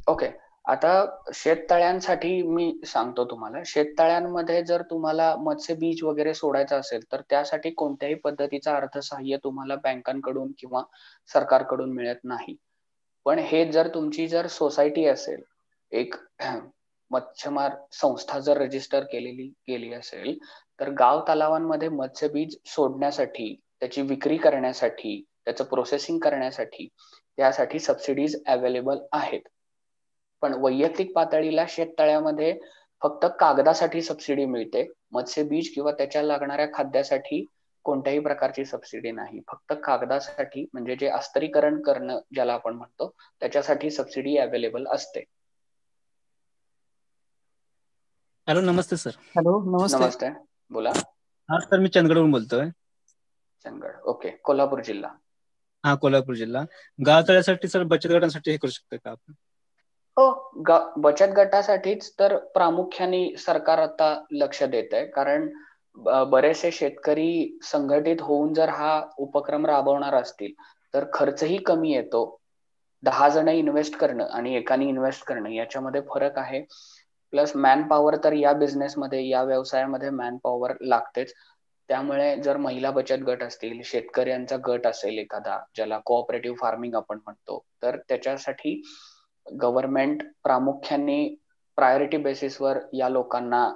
Speaker 2: ओके. आता शेततळ्यांसाठी मी सांगतो तुम्हाला. शेततळ्यांमध्ये जर तुम्हाला मत्स्य बीज वगैरे सोडायचं असेल तर त्यासाठी कोणत्याही पद्धतीचा अर्थसहाय्य तुम्हाला बँकांकडून किंवा सरकारकडून मिळत नाही. पण हे जर तुमची जर सोसायटी असेल, एक मच्छीमार संस्था जर रजिस्टर केली असेल, तर गाव तलावांमध्ये मत्स्य बीज सोडण्यासाठी, त्याची विक्री करण्यासाठी, त्याचं प्रोसेसिंग करण्यासाठी त्यासाठी सबसिडीज अवेलेबल आहेत. पण वैयक्तिक पातळीला शेततळ्यामध्ये फक्त कागदासाठी सबसिडी मिळते. मत्स्य बीज किंवा त्याच्या लागणाऱ्या खाद्यासाठी कोणत्याही प्रकारची सबसिडी नाही. फक्त कागदासाठी, म्हणजे जे अस्तरीकरण करणं ज्याला आपण म्हणतो, त्याच्यासाठी सबसिडी अवेलेबल असते.
Speaker 6: हॅलो, नमस्ते सर.
Speaker 4: हॅलो,
Speaker 2: नमस्ते. बोला.
Speaker 6: हा सर, मी चंदगडवरून बोलतोय.
Speaker 2: चंदगड. ओके. कोल्हापूर जिल्हा.
Speaker 6: हा, कोल्हापूर जिल्हा. गाव तळ्यासाठी सर बचत गटांसाठी हे करू शकतो का आपण?
Speaker 2: हो, बचत गटासाठीच तर प्रामुख्याने सरकार आता लक्ष देत आहे. कारण बरेचसे शेतकरी संघटित होऊन जर हा उपक्रम राबवणार असतील तर खर्चही कमी येतो. 10 जण इन्व्हेस्ट करणं आणि एकाने इन्व्हेस्ट करणं याच्यामध्ये फरक आहे. प्लस मॅन पॉवर तर या बिझनेसमध्ये, या व्यवसायामध्ये मॅन पॉवर लागतेच. त्यामुळे जर महिला बचत गट असतील, शेतकऱ्यांचा गट असेल एखादा, ज्याला कोऑपरेटिव्ह फार्मिंग आपण म्हणतो, तर त्याच्यासाठी गव्हर्नमेंट प्रामुख्याने प्रायोरिटी बेसिसवर या लोकांना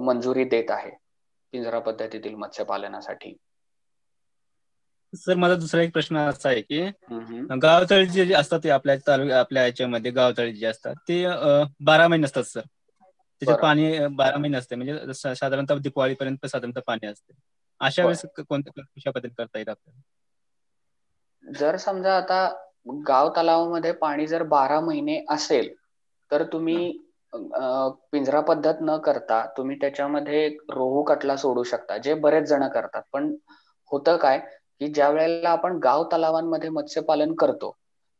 Speaker 2: मंजुरी देत आहे पिंजरा पद्धतीतील मत्स्यपालनासाठी.
Speaker 6: सर, माझा दुसरा एक प्रश्न असा आहे की गावतळी जे असतात ते आपल्या याच्यामध्ये गावतळी जे असतात ते 12 महिने असतात सर. त्याच्यात पाणी 12 महिने असते, म्हणजे साधारणतः दिवाळीपर्यंत साधारणतः पाणी असते. अशा वेळेस कशा पद्धतीने करता येईल आपल्याला?
Speaker 2: जर समजा आता गाव तलावामध्ये पाणी जर 12 महिने असेल तर तुम्ही पिंजरा पद्धत न करता तुम्ही त्याच्यामध्ये रोहू कटला सोडू शकता, जे बरेच जण करतात. पण होतं काय की ज्या वेळेला आपण गाव तलावांमध्ये मत्स्यपालन करतो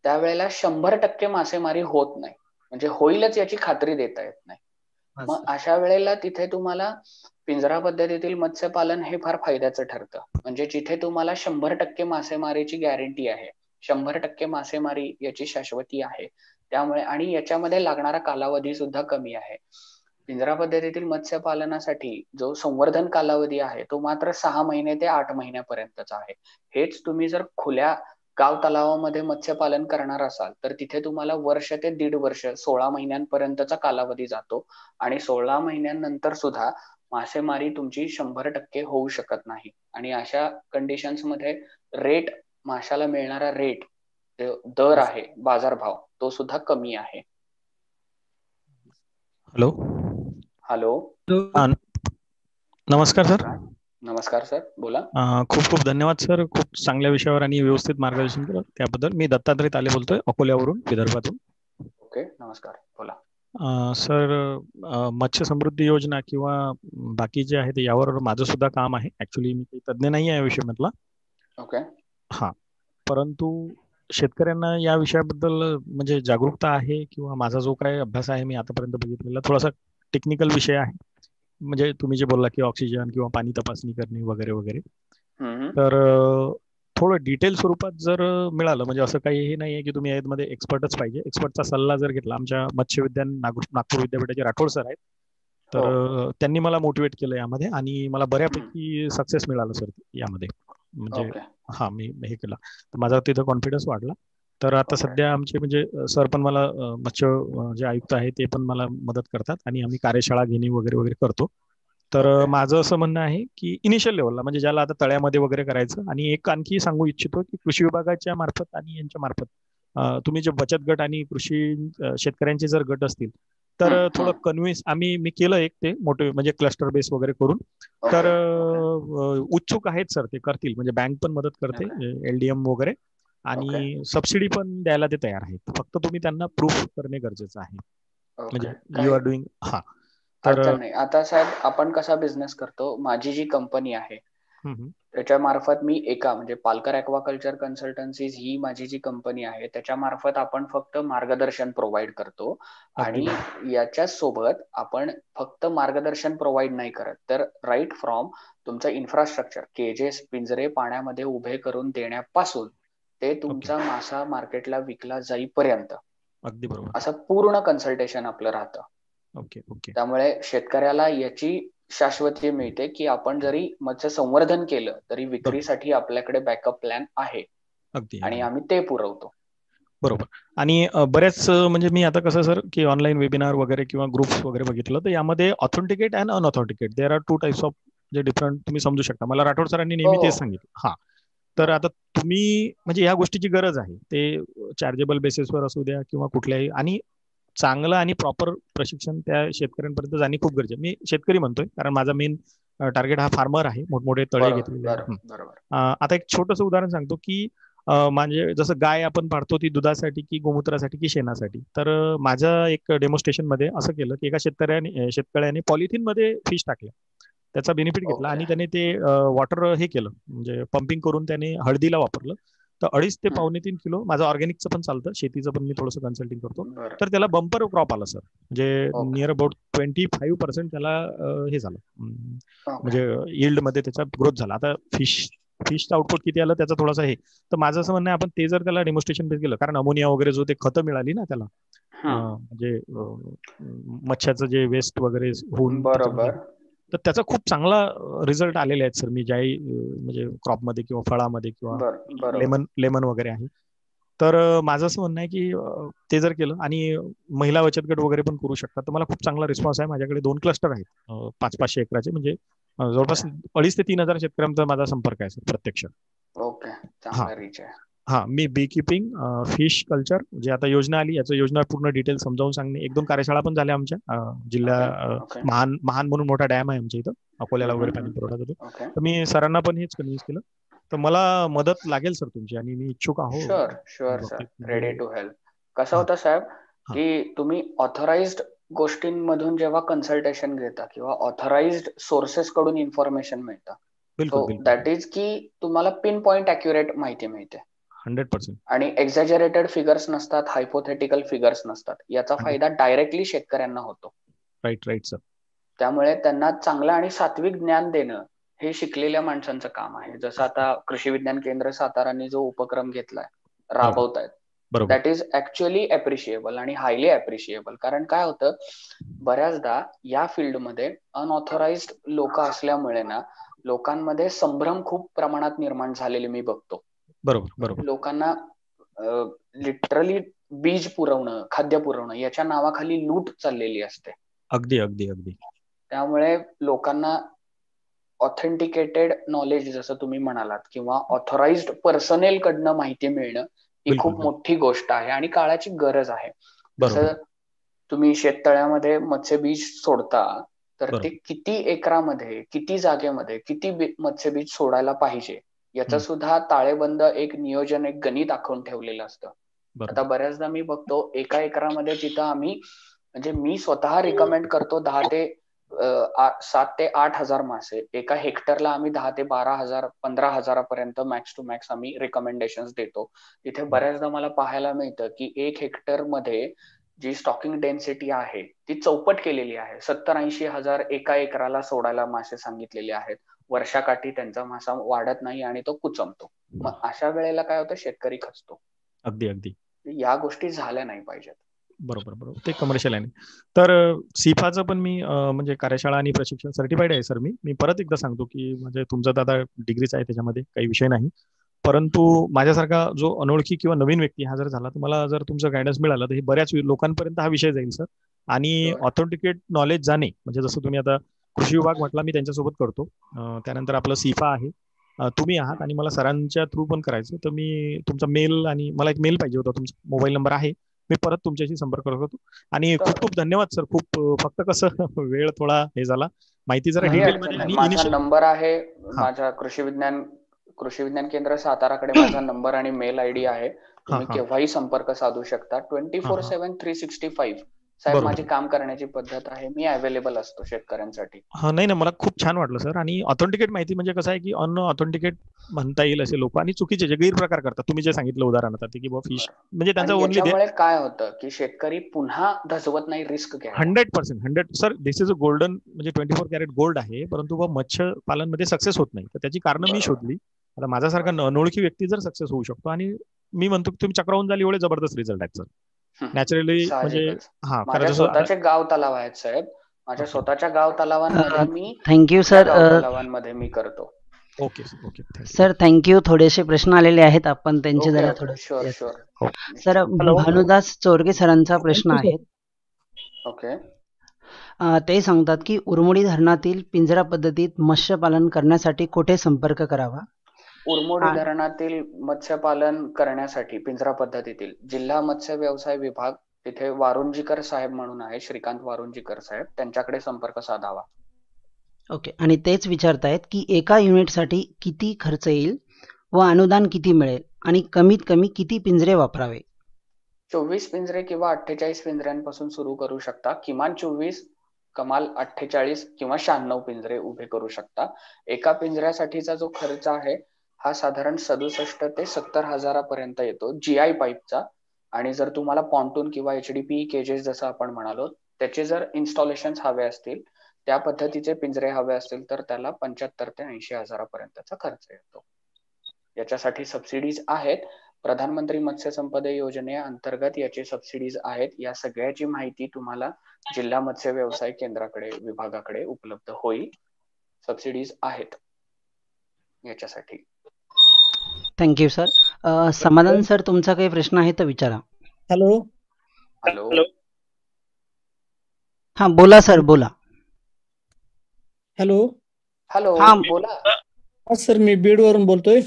Speaker 2: त्यावेळेला 100% मासेमारी होत नाही, म्हणजे होईलच याची खात्री देता येत नाही. मग अशा वेळेला तिथे तुम्हाला पिंजरा पद्धतीतील मत्स्यपालन हे फार फायद्याचं ठरतं. म्हणजे जिथे तुम्हाला 100% मासेमारीची गॅरंटी आहे, 100% मासेमारी याची शाश्वती आहे, त्यामुळे आणि याच्यामध्ये लागणारा कालावधी सुद्धा कमी आहे. पिंजरा पद्धतीतील मत्स्यपालनासाठी जो संवर्धन कालावधी आहे तो मात्र 6 महिने ते 8 महिन्यापर्यंतचा आहे. हेच तुम्ही जर खुल्या गाव तलावामध्ये मत्स्यपालन करणार असाल तर तिथे तुम्हाला वर्ष ते 1.5 वर्ष 16 महिन्यांपर्यंतचा कालावधी जातो. आणि 16 महिन्यानंतर सुद्धा मासेमारी तुमची 100% होऊ शकत नाही. आणि अशा कंडिशन्स मध्ये माशाला मिळणारा रेट दर आहे, बाजारभाव, तो सुद्धा कमी आहे.
Speaker 7: हॅलो
Speaker 2: हॅलो,
Speaker 7: नमस्कार सर.
Speaker 2: नमस्कार सर, बोला.
Speaker 7: खूप खूप धन्यवाद सर, खूप चांगल्या विषयावर आणि व्यवस्थित मार्गदर्शन केलं त्याबद्दल. मी दत्तात्रय ताले बोलतोय, अकोल्यावरून, विदर्भातून.
Speaker 2: ओके, नमस्कार, बोला.
Speaker 7: सर, मत्स्य समृद्धी योजना किंवा बाकी जे आहे यावर माझं सुद्धा काम आहे. ऍक्च्युली मी काही तज्ज्ञ नाही आहे या विषयामधला.
Speaker 2: ओके.
Speaker 7: हा, परंतु शेतकऱ्यांना या विषयाबद्दल म्हणजे जागरूकता आहे किंवा माझा जो काही अभ्यास आहे मी आतापर्यंत बघितलेला थोडासा टेक्निकल विषय आहे. म्हणजे तुम्ही जे बोलला की ऑक्सिजन किंवा पाणी तपासणी करणे वगैरे वगैरे, तर थोडं डिटेल स्वरूपात जर मिळालं, म्हणजे असं काही हे नाहीये की तुम्ही यामध्ये एक्सपर्टच पाहिजे. एक्सपर्टचा सल्ला जर घेतला, आमच्या मत्स्य विज्ञान नागपूर विद्यापीठाचे राठोड सर आहेत, तर त्यांनी मला मोटिवेट केलं यामध्ये आणि मला बऱ्यापैकी सक्सेस मिळालं सर यामध्ये. म्हणजे हा, मी हे केलं तर माझा तिथं कॉन्फिडन्स वाढला. तर आता सध्या आमचे म्हणजे सर पण मला मत्स्य जे आयुक्त आहे ते पण मला मदत करतात आणि आम्ही कार्यशाळा घेणे वगैरे वगैरे करतो. तर माझं असं म्हणणं आहे की इनिशियल लेवलला, म्हणजे ज्याला आता तळ्यामध्ये वगैरे करायचं, आणि एक आणखी सांगू इच्छितो की कृषी विभागाच्या मार्फत आणि यांच्या मार्फत तुम्ही जे बचत गट आणि कृषी शेतकऱ्यांचे जर गट असतील तर थोडं कन्व्हिन्स मी केलं एक ते मोठे म्हणजे क्लस्टर बेस वगैरे करून. तर उत्सुक आहेत सर, ते करतील. म्हणजे बँक पण मदत करते, LDM वगैरे, आणि सबसिडी पण द्यायला ते तयार आहेत. फक्त तुम्ही त्यांना प्रूफ करणे गरजेचं आहे, म्हणजे यू आर डुईंग. हा, तर
Speaker 2: नाही. आता साहेब, आपण कसा बिझनेस करतो, माझी जी कंपनी आहे त्याच्या मार्फत मी म्हणजे पालकर ॲक्वाकल्चर कन्सल्टन्सीज ही माझी जी कंपनी आहे त्याच्या मार्फत आपण फक्त मार्गदर्शन प्रोव्हाइड करतो. आणि याच्या सोबत आपण फक्त मार्गदर्शन प्रोव्हाइड नाही करत, तर राईट फ्रॉम तुमचं इन्फ्रास्ट्रक्चर, केजेस, पिंजरे पाण्यामध्ये उभे करून देण्यापासून ते तुमचा मासा मार्केटला विकला जाईपर्यंत
Speaker 7: अगदी बरोबर
Speaker 2: असं पूर्ण कन्सल्टेशन आपलं राहतं. त्यामुळे शेतकऱ्याला याची शाश्वती मिळते की आपण जरी मत्स्य संवर्धन केलं तरी विक्रीसाठी आपल्याकडे बॅकअप प्लॅन आहे आणि आम्ही ते पुरवतो.
Speaker 7: बरोबर. आणि बऱ्याच म्हणजे मी आता कसं सर की ऑनलाईन वेबिनार वगैरे किंवा ग्रुप्स वगैरे बघितलं, तर यामध्ये authenticate and unauthenticate there are 2 types of जे डिफरंट तुम्ही समजू शकता. मला राठोड सरांनी नेहमी तेच सांगितलं. हा, तर आता तुम्ही म्हणजे या गोष्टीची गरज आहे, ते चार्जेबल बेसिसवर असू द्या किंवा कुठल्याही, आणि चांगलं आणि प्रॉपर प्रशिक्षण त्या शेतकऱ्यांपर्यंत जाणे खूप गरजेचं. मी शेतकरी म्हणतोय कारण माझा मेन टार्गेट हा फार्मर आहे, मोठमोठे तळे घेतलेले. आता एक छोटंसं उदाहरण सांगतो की म्हणजे जसं गाय आपण पाळतो ती दुधासाठी की गोमूत्रासाठी की शेणासाठी. तर माझ्या एक डेमोस्ट्रेशन मध्ये असं केलं की एका शेतकऱ्याने पॉलिथिन मध्ये फिश टाकल्या, त्याचा बेनिफिट घेतला आणि त्याने ते वॉटर हे केलं, म्हणजे पंपिंग करून त्याने हळदीला वापरलं. तर 2.5 ते 2.25 किलो, माझं ऑर्गॅनिकचं पण चालतं, शेतीचं पण मी थोडंसं कन्सल्टिंग करतो. तर त्याला बंपर क्रॉप आला सर, म्हणजे नियर अबाउट 25% त्याला हे झालं, म्हणजे यील्ड मध्ये त्याचा ग्रोथ झाला. आता फिशचं आउटपुट किती आलं त्याचा थोडासा हे. तर माझं असं म्हणणं आहे आपण ते जर त्याला डेमोस्ट्रेशन बेस केलं, कारण अमोनिया वगैरे जो ते खतं मिळाली ना त्याला, म्हणजे मच्छ्याचं जे वेस्ट वगैरे होऊन, तर त्याचा खूप चांगला रिझल्ट आलेले आहेत सर. मी ज्याही म्हणजे क्रॉपमध्ये किंवा फळामध्ये किंवा लेमन वगैरे आहे. तर माझं असं म्हणणं आहे की ते जर केलं, आणि महिला बचत गट वगैरे पण करू शकतात. तर मला खूप चांगला रिस्पॉन्स आहे. माझ्याकडे 2 क्लस्टर आहेत 500-500 एकराचे, म्हणजे जवळपास 2,500 ते 3,000 शेतकऱ्यांचा माझा संपर्क आहे सर प्रत्यक्ष.
Speaker 2: ओके, चांगला रीच आहे.
Speaker 7: हा, मी बी किपिंग, फिश कल्चर, जे आता योजना आली याचं योजना पूर्ण डिटेल समजावून सांगणे. 1-2 कार्यशाळा पण झाल्या आमच्या जिल्हा महान म्हणून मोठा डॅम आहे आमच्या इथं अकोल्याला वगैरे पाणी पुरवठा देतो. तर मी सरांना पण हेच कन्व्हिन्स केलं. तर मला मदत लागेल सर तुमची, आणि मी इच्छुक आहो.
Speaker 2: Sure sir, ready to help. कसं होतं साहेब की तुम्ही ऑथराइज्ड गोष्टींमधून जेव्हा कन्सल्टेशन घेता किंवा ऑथराइज्ड सोर्सेस कडून इन्फॉर्मेशन मिळतं, सो दॅट इज की तुम्हाला पिन पॉइंट अॅक्युरेट माहिती मिळते
Speaker 7: 100%.
Speaker 2: आणि एक्झॅजरेटेड फिगर्स नसतात, हायपोथेटिकल फिगर्स नसतात. याचा फायदा डायरेक्टली शेतकऱ्यांना होतो.
Speaker 7: Right sir.
Speaker 2: त्यामुळे त्यांना चांगलं आणि सात्विक ज्ञान देणं हे शिकलेल्या माणसांचं काम आहे. जसं आता कृषी विज्ञान केंद्र साताराने जो उपक्रम घेतलाय, राबवतायत, दॅट इज ऍक्च्युअली अप्रिशिएबल आणि हायली अप्रिशिएबल. कारण काय होतं, बऱ्याचदा या फील्डमध्ये अनऑथराइज्ड लोक असल्यामुळे ना लोकांमध्ये संभ्रम खूप प्रमाणात निर्माण झालेले मी बघतो.
Speaker 7: बरोबर.
Speaker 2: लोकांना लिटरली बीज पुरवणं, खाद्य पुरवणं याच्या नावाखाली लूट चाललेली असते.
Speaker 7: अगदी.
Speaker 2: त्यामुळे लोकांना ऑथेंटिकेटेड नॉलेज जसं तुम्ही म्हणालात किंवा ऑथराइज्ड पर्सनेल कडनं माहिती मिळणं ही खूप मोठी गोष्ट आहे आणि काळाची गरज आहे. जसं तुम्ही शेततळ्यामध्ये मत्स्यबीज सोडता तर ते किती एकरामध्ये, किती जागेमध्ये, किती मत्स्यबीज सोडायला पाहिजे याचं सुद्धा ताळेबंद एक नियोजन, एक गणित आखून ठेवलेलं असतं. आता बऱ्याचदा मी बघतो एका एकरामध्ये तिथं आम्ही म्हणजे मी स्वतः रिकमेंड करतो 7 ते 8 हजार मासे. एका हेक्टरला आम्ही 10 ते 12,000 15,000 मॅक्स टू मॅक्स आम्ही रिकमेंडेशन देतो. तिथे बऱ्याचदा मला पाहायला मिळतं की 1 हेक्टर मध्ये जी स्टॉकिंग डेन्सिटी आहे ती चौपट केलेली आहे. 70-80 हजार एका एकराला सोडायला मासे सांगितलेले आहेत. वर्षाकाठी त्यांचा मासा वाढत नाही आणि तो कुचमतो. मग अशा वेळेला काय होतं, शेतकरी खचतो.
Speaker 7: अगदी
Speaker 2: या गोष्टी झाल्या नाही पाहिजेत.
Speaker 7: बरोबर ते कमर्शियल आहे. तर सिफाचं पण मी म्हणजे कार्यशाळा आणि प्रशिक्षण सर्टिफाईड आहे सर. मी परत एकदा सांगतो की म्हणजे तुमचा दादा डिग्रीच आहे, त्याच्यामध्ये काही विषय नाही. परंतु माझ्यासारखा जो अनोळखी किंवा नवीन व्यक्ती हा जर झाला तर मला जर तुमचं गायडन्स मिळालं तर हे बऱ्याच लोकांपर्यंत हा विषय जाईल सर. आणि ऑथेंटिकेट नॉलेज जाणे म्हणजे जसं तुम्ही आता कृषी विभाग म्हटला, मी त्यांच्यासोबत करतो. त्यानंतर आपलं सिफा आहे, तुम्ही आहात आणि मला सरांच्या थ्रू पण करायचं. तर मी तुमचा मेल आणि मला एक मेल पाहिजे होता, तुमचा मोबाईल नंबर आहे, मी परत तुमच्याशी संपर्क करत होतो. आणि खूप खूप धन्यवाद सर. खूप फक्त कसं वेळ थोडा हे झाला, माहिती जरा डिटेल मध्ये.
Speaker 2: माझा नंबर आहे, माझा कृषी विज्ञान केंद्र साताराकडे माझा नंबर आणि मेल आयडी आहे. तुम्ही केव्हाही संपर्क साधू शकता. 24/7 365 साहेब माझी काम करण्याची पद्धत आहे. मी अवेलेबल असतो शेतकऱ्यांसाठी.
Speaker 7: नाही मला खूप छान वाटलं सर. आणि ऑथेंटिकेट माहिती म्हणजे कसं आहे की ऑथेंटिकेट म्हणता येईल असे लोक आणि चुकीचे जे गैरप्रकार करतात, तुम्ही जे सांगितलं उदाहरण आता की फिश म्हणजे त्यांचा ओनली
Speaker 2: काय होतं की शेतकरी पुन्हा धसवत नाही रिस्क घ्या.
Speaker 7: 100% sir. This is a golden म्हणजे 24 कॅरेट गोल्ड आहे. परंतु मत्स्य पालन मध्ये सक्सेस होत नाही, तर त्याची कारण मी शोधली. आता माझ्यासारखा अनोळखी व्यक्ती जर सक्सेस होऊ शकतो, आणि मी म्हणतो की तुम्ही चक्रावून झाली, एवढे जबरदस्त रिझल्ट आहेत सर नॅचरली. म्हणजे
Speaker 2: माझ्या स्वतःचे गाव तलाव आहेत साहेब. माझ्या स्वतःच्या गाव तलावांमध्ये मी
Speaker 4: थँक्यू सर.
Speaker 2: तलावांमध्ये मी करतो.
Speaker 7: Okay
Speaker 4: sir, thank you. थोडेसे प्रश्न आलेले आहेत, आपण त्यांचे जरा
Speaker 2: थोडे
Speaker 4: सर. भानुदास चोरगे सरांचा प्रश्न आहे.
Speaker 2: ओके.
Speaker 4: ते सांगतात की उरमोडी धरणातील पिंजरा पद्धतीत मत्स्यपालन करण्यासाठी कुठे संपर्क करावा?
Speaker 2: उरमोडी धरणातील मत्स्यपालन करण्यासाठी पिंजरा पद्धतीतील जिल्हा मत्स्य व्यवसाय विभाग, तिथे वारुंजीकर साहेब म्हणून आहे, श्रीकांत वारुंजीकर साहेब, त्यांच्याकडे संपर्क साधावा.
Speaker 4: ओके. आणि तेच विचारतायत की एका युनिटसाठी किती खर्च येईल व अनुदान किती मिळेल आणि कमीत कमी किती पिंजरे वापरावे?
Speaker 2: 24 पिंजरे किंवा 48 पिंजऱ्यांपासून सुरू करू शकता. किमान 24, कमाल 48 किंवा 96 पिंजरे उभे करू शकता. एका पिंजऱ्यासाठीचा जो खर्च आहे हा साधारण 67 ते 70 हजारापर्यंत येतो GI पाईपचा. आणि जर तुम्हाला पॉन्टून किंवा HDPE केजेस जसं आपण म्हणालो त्याचे जर इन्स्टॉलेशन हवे असतील, त्या पद्धतीचे पिंजरे हवे असतील तर त्याला 75 ते 80 हजारापर्यंतचा खर्च येतो. याच्यासाठी सबसिडीज आहेत. प्रधानमंत्री मत्स्य संपदा योजनेअंतर्गत याचे सबसिडीज आहेत. या सगळ्याची माहिती तुम्हाला जिल्हा मत्स्य व्यवसाय केंद्राकडे, विभागाकडे उपलब्ध होईल. सबसिडीज आहेत याच्यासाठी.
Speaker 4: Thank you sir. समाधान सर, तुमचा काही प्रश्न आहे तर विचारा.
Speaker 8: हॅलो.
Speaker 4: हा बोला सर, बोला.
Speaker 8: हॅलो.
Speaker 2: बोला
Speaker 8: सर. मी बीडवरून बोलतोय.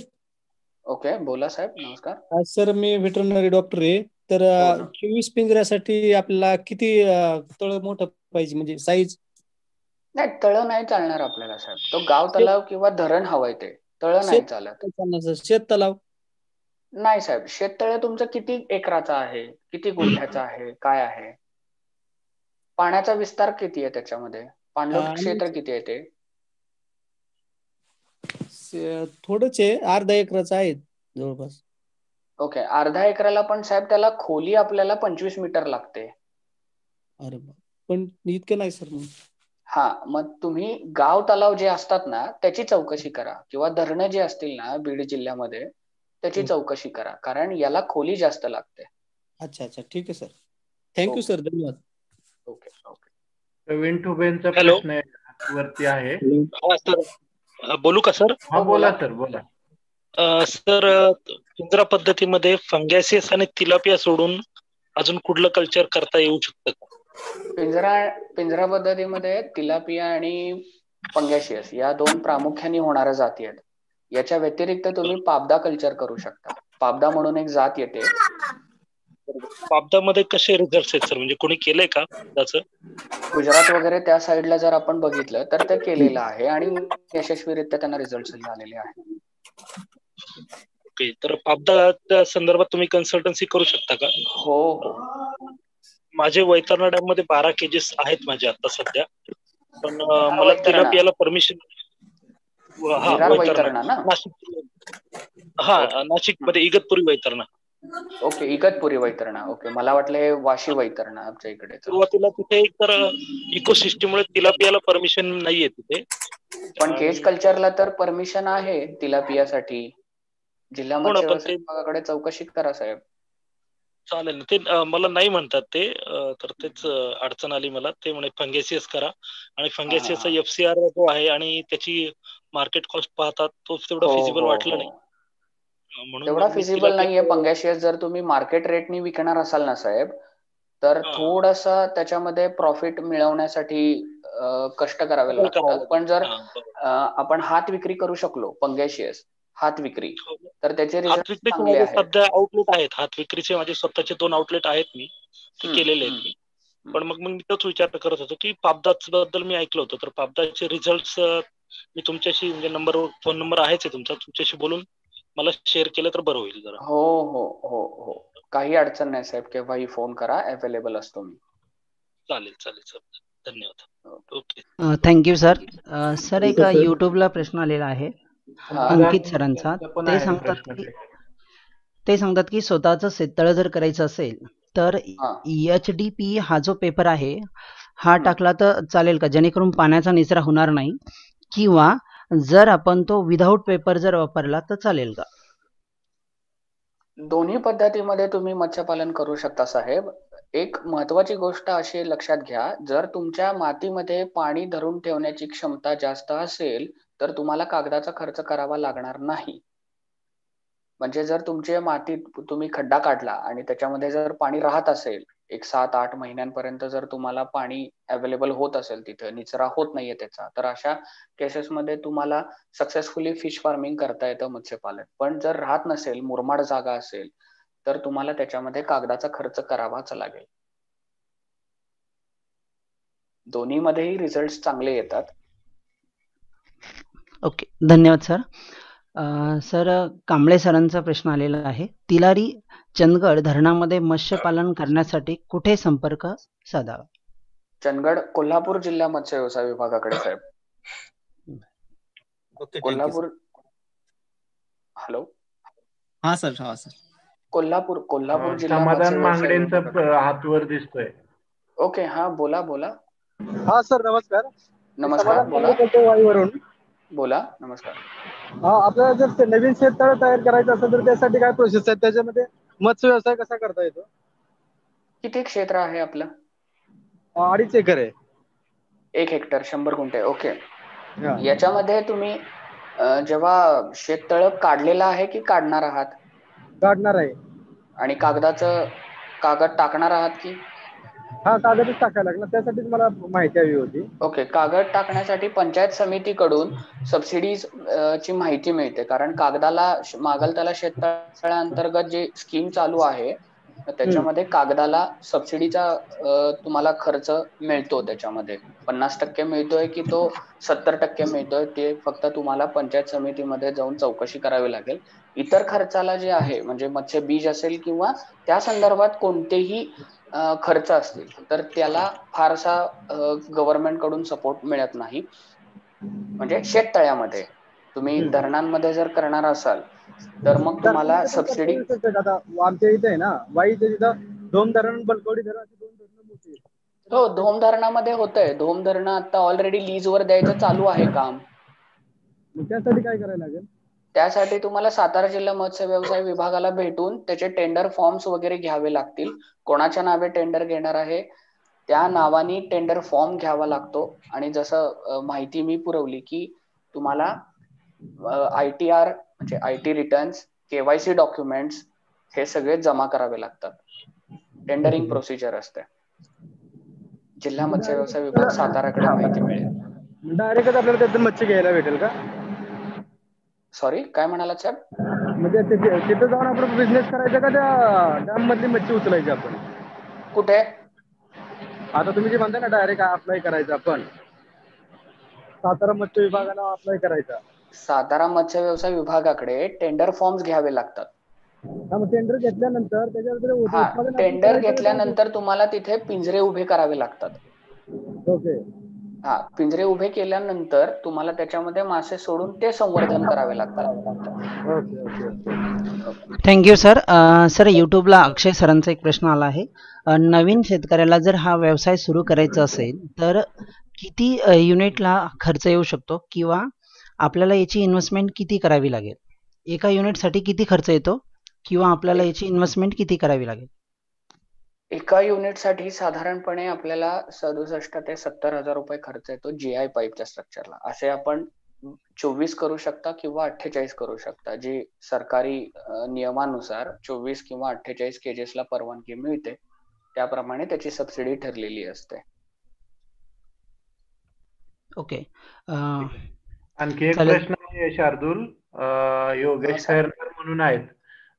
Speaker 2: ओके, बोला साहेब. नमस्कार
Speaker 8: सर. मी व्हेटरनरी डॉक्टर आहे. तर 24 पिंजऱ्यासाठी आपल्याला किती तळ मोठं पाहिजे, म्हणजे साईज?
Speaker 2: नाही, तळ नाही चालणार आपल्याला साहेब. तो गाव तलाव किंवा धरण हवंय, ते तळ नाही चालत.
Speaker 8: शेत तलाव
Speaker 2: नाही साहेब. शेततळे तुमचं किती एकराचा आहे, किती गुंठ्याचा आहे, काय आहे, पाण्याचा विस्तार किती आहे, त्याच्यामध्ये पाणलोट क्षेत्र किती आहे ते?
Speaker 8: थोडंच आहे, अर्धा एकराचं आहे जवळपास.
Speaker 2: ओके, अर्धा एकराला पण साहेब त्याला खोली आपल्याला 25 मीटर लागते.
Speaker 8: अरे पण इतकं नाही सर.
Speaker 2: हा, मग तुम्ही गाव तलाव जे असतात ना त्याची चौकशी करा, किंवा धरणं जे असतील ना बीड जिल्ह्यामध्ये त्याची चौकशी करा, कारण याला खोली जास्त लागते.
Speaker 8: अच्छा, ठीक आहे सर. Thank you sir. धन्यवाद.
Speaker 2: ओके.
Speaker 1: प्रवीण ठुबेंचा प्रश्न वरती आहे.
Speaker 9: बोलू का सर?
Speaker 1: बोला सर, बोला.
Speaker 9: सर, पिंजरा पद्धतीमध्ये फंगॅसियस आणि तिलापिया सोडून अजून कुठलं कल्चर करता येऊ शकतं का?
Speaker 2: पिंजरा पद्धतीमध्ये तिलापिया आणि फंगॅसियस या दोन प्रामुख्याने होणाऱ्या जाती आहेत. याच्या व्यतिरिक्त तुम्ही पाबदा कल्चर करू शकता. पाबदा म्हणून एक जात येते.
Speaker 9: पाबदामध्ये कसे रिझल्ट आहेत सर, म्हणजे कोणी केलंय का त्याचं?
Speaker 2: गुजरात वगैरे त्या साईडला जर आपण बघितलं तर ते केलेलं आहे आणि यशस्वीरित्या त्यांना रिझल्ट आलेले आहेत.
Speaker 9: ओके, तर पाबदाच्या संदर्भात तुम्ही कन्सल्टन्सी करू शकता का?
Speaker 2: हो हो,
Speaker 9: माझे वैतरणा डॅम मध्ये 12 केजेस आहेत माझे आता सध्या, पण मला तिलापियाला परमिशन. हा, वैतरणा नाशिक. हा, नाशिक मध्ये इगतपुरी वैतरणा.
Speaker 2: ओके, इगतपुरी वैतरणा. ओके, मला वाटलं हे वाशी वैतरणा आमच्या इकडे.
Speaker 9: सुरुवातीला तिथे एक तर इकोसिस्टम मुळे तिलापियाला परमिशन नाहीये तिथे,
Speaker 2: पण केज कल्चरला तर परमिशन आहे तिलापियासाठी. जिल्हा मत्स्य विभागाकडे चौकशी करा साहेब.
Speaker 9: चालेल ना, ते मला नाही म्हणतात ते, तर तेच अडचण आली मला. ते म्हणे फंगेसियस करा, आणि फंगेसियसचा FCR जो आहे आणि त्याची मार्केट कॉस्ट पाहतात तो तेवढा फिजिबल वाटला नाही.
Speaker 2: तेवढा फिजिबल नाहीये फंगेसियस. जर तुम्ही मार्केट रेटनी विकणार असाल ना साहेब, तर थोडंसं त्याच्यामध्ये प्रॉफिट मिळवण्यासाठी कष्ट करावे लागतात. पण जर आपण हात विक्री करू शकलो फंगेसियस हात विक्री, तर त्याचे रिझल्ट चांगले आहेत.
Speaker 9: सध्या आउटलेट आहेत हात विक्रीचे, माझे स्वतःचे 2 आउटलेट आहेत, मी ते केलेले आहेत मी. पण मग मी तोच विचार करत होतो की पाबदाच बद्दल मी ऐकलं होतं, तर पाबदाचे रिझल्ट मी तुमच्याशी, म्हणजे फोन नंबर आहेच आहे तुमचा, तुमच्याशी बोलून मला शेअर केलं तर बरं होईल जरा.
Speaker 2: हो हो हो हो, काही अडचण नाही साहेब, केव्हाही फोन करा, अवेलेबल असतो मी.
Speaker 9: चालेल चालेल सर, धन्यवाद. Okay,
Speaker 4: thank you sir. सर एक युट्यूबला प्रश्न आलेला आहे अंकित सरांचा. ते सांगतात की स्वतःचं शेततळ जर करायचं असेल तर HDP हा जो पेपर आहे हा टाकला तर चालेल का, जेणेकरून पाण्याचा निचरा होणार नाही, किंवा जर आपण तो विदाउट पेपर जर वापरला तर चालेल का?
Speaker 2: दोन्ही पद्धतीमध्ये तुम्ही मत्स्यपालन करू शकता साहेब. एक महत्वाची गोष्ट अशी लक्षात घ्या, जर तुमच्या मातीमध्ये पाणी धरून ठेवण्याची क्षमता जास्त असेल तर तुम्हाला कागदाचा खर्च करावा लागणार नाही. म्हणजे जर तुमच्या मातीत तुम्ही खड्डा काढला आणि त्याच्यामध्ये जर पाणी राहत असेल, एक 7-8 महिन्यांपर्यंत जर तुम्हाला पाणी अवेलेबल होत असेल, तिथे निचरा होत नाहीये त्याचा, तर अशा केसेसमध्ये तुम्हाला सक्सेसफुली फिश फार्मिंग करता येतं, मत्स्यपालन. पण जर राहत नसेल, मुरमाड जागा असेल, तर तुम्हाला त्याच्यामध्ये कागदाचा खर्च करावाच लागेल. दोन्हीमध्येही रिझल्ट चांगले येतात.
Speaker 4: ओके, धन्यवाद सर. सर कांबळे सरांचा प्रश्न आलेला आहे, तिलारी चंदगड धरणामध्ये मत्स्यपालन करण्यासाठी कुठे संपर्क साधावा?
Speaker 2: चंदगड कोल्हापूर जिल्हा मत्स्य व्यवसाय विभागाकडे साहेब. कोल्हापूर. हॅलो.
Speaker 6: हा सर. हा सर,
Speaker 2: कोल्हापूर जिल्हा
Speaker 1: समाधान मांगडेंचा हात वर दिसतोय.
Speaker 2: ओके, हा बोला.
Speaker 10: हा सर, नमस्कार.
Speaker 2: नमस्कार, बोला.
Speaker 10: वाईवरून
Speaker 2: बोला. नमस्कार.
Speaker 10: हा, आपल्याला जर नवीन शेततळ तयार करायचं असेल तर त्यासाठी काय प्रोसेस आहे, त्याच्यामध्ये मत्स्य व्यवसाय कसा करता येतो?
Speaker 2: किती क्षेत्र आहे आपलं?
Speaker 10: 2.5 एकर आहे.
Speaker 2: 1 हेक्टर 100 गुंठे. ओके, याच्यामध्ये तुम्ही जेव्हा शेततळ काढलेला आहे की काढणार आहात?
Speaker 10: काढणार आहे.
Speaker 2: आणि कागद टाकणार आहात की?
Speaker 10: हा, कागदच टाकायला लागला, त्यासाठी मला माहिती हवी होती.
Speaker 2: ओके, कागद टाकण्यासाठी पंचायत समितीकडून सबसिडीज ची माहिती मिळते, कारण कागदाला मागल त्याला शेततळ्याअंतर्गत जे स्कीम चालू आहे त्याच्यामध्ये कागदाला सबसिडीचा तुम्हाला खर्च मिळतो. त्याच्यामध्ये 50% मिळतोय की तो 70% मिळतोय, ते फक्त तुम्हाला पंचायत समितीमध्ये जाऊन चौकशी करावी लागेल. इतर खर्चाला जे आहे, म्हणजे मत्स्य बीज असेल किंवा त्या संदर्भात कोणतेही खर्च असतील, तर त्याला फारसा गव्हर्नमेंट कडून सपोर्ट मिळत नाही. म्हणजे शेततळ्यामध्ये तुम्ही धरणांमध्ये जर करणार असाल तर मग तुम्हाला सबसिडी.
Speaker 10: आता आमच्या इथे आहे ना, वाईच्या तिथं धोम धरण, बलकवडी धरण, 2 धरणं मोठी आहेत.
Speaker 2: हो, धोम धरणामध्ये होतंय. धोम धरणं आता ऑलरेडी लीज वर द्यायचं चालू आहे काम.
Speaker 10: त्यासाठी काय करायला लागेल?
Speaker 2: त्यासाठी तुम्हाला सातारा जिल्हा मत्स्य व्यवसाय विभागाला भेटून त्याचे टेंडर फॉर्म्स वगैरे घ्यावे लागतील. कोणाच्या नावे टेंडर घेणार आहे त्या नावाने टेंडर फॉर्म घ्यावा लागतो. आणि जसं माहिती मी पुरवली की तुम्हाला ITR म्हणजे IT रिटर्न्स, KYC डॉक्युमेंट्स हे सगळे जमा करावे लागतात. टेंडरिंग प्रोसिजर असते. जिल्हा मत्स्य व्यवसाय विभाग साताराकडे माहिती मिळेल.
Speaker 10: डायरेक्टच आपल्याला त्यातून मच्छी घ्यायला भेटेल का?
Speaker 2: सॉरी, काय म्हणालात साहेब?
Speaker 10: म्हणजे तिथे जाऊन आपण बिझनेस करायचा का त्या डॅम मधली मच्छी उचलायची आपण?
Speaker 2: कुठे?
Speaker 10: आता तुम्ही जे म्हणता ना डायरेक्ट अप्लाय करायचं आपण सातारा मत्स्य विभागाला अप्लाय करायचा.
Speaker 2: सातारा मत्स्य व्यवसाय विभागाकडे टेंडर फॉर्म्स घ्यावे लागतात.
Speaker 10: मग टेंडर घेतल्यानंतर त्याच्यावर उत्पादन
Speaker 2: टेंडर घेतल्यानंतर तुम्हाला तिथे पिंजरे उभे करावे लागतात.
Speaker 10: ओके.
Speaker 2: हा, पिंजरे उभे केल्यानंतर तुम्हाला त्याच्यामध्ये मासे सोडून ते संवर्धन करावे लागतात.
Speaker 4: Thank you sir. सर युट्यूबला अक्षय सरांचा एक प्रश्न आला आहे. नवीन शेतकऱ्याला जर हा व्यवसाय सुरू करायचा असेल तर किती युनिटला खर्च येऊ शकतो किंवा आपल्याला याची इन्व्हेस्टमेंट किती करावी लागेल? एका युनिटसाठी किती खर्च येतो किंवा आपल्याला याची इन्व्हेस्टमेंट किती करावी लागेल?
Speaker 2: एका युनिटसाठी साधारणपणे आपल्याला 67 ते 70,000 रुपये खर्च येतो GI पाईपच्या स्ट्रक्चरला. असे आपण 24 करू शकता किंवा 48 करू शकता. जी सरकारी नियमानुसार 24 किंवा 48 केजेसला परवानगी मिळते त्याप्रमाणे त्याची सबसिडी ठरलेली असते.
Speaker 4: ओके.
Speaker 1: आणखी एक प्रश्न आहे शार्दूल. योगेश खैरनार म्हणून आहेत.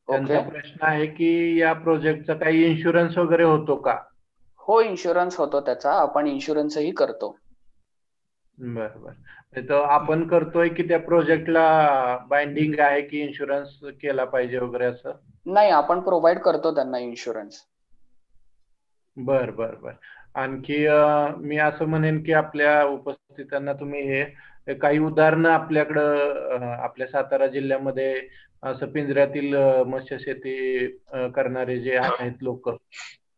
Speaker 1: त्यांचा प्रश्न आहे की या प्रोजेक्टचा काही इन्शुरन्स वगैरे होतो का?
Speaker 2: हो, इन्शुरन्स होतो त्याचा. आपण इन्शुरन्सही करतो.
Speaker 1: बरोबर. तर आपण करतोय की त्या प्रोजेक्टला बाइंडिंग आहे की इन्शुरन्स केला पाहिजे वगैरे असं?
Speaker 2: नाही, आपण प्रोव्हाइड करतो त्यांना इन्शुरन्स.
Speaker 1: बर बर बर. आणखी मी असं म्हणेन की आपल्या उपस्थितांना तुम्ही हे काही उदाहरणं आपल्याकडं आपल्या सातारा जिल्ह्यामध्ये असं पिंजऱ्यातील मत्स्यशेती करणारे जे आहेत लोक,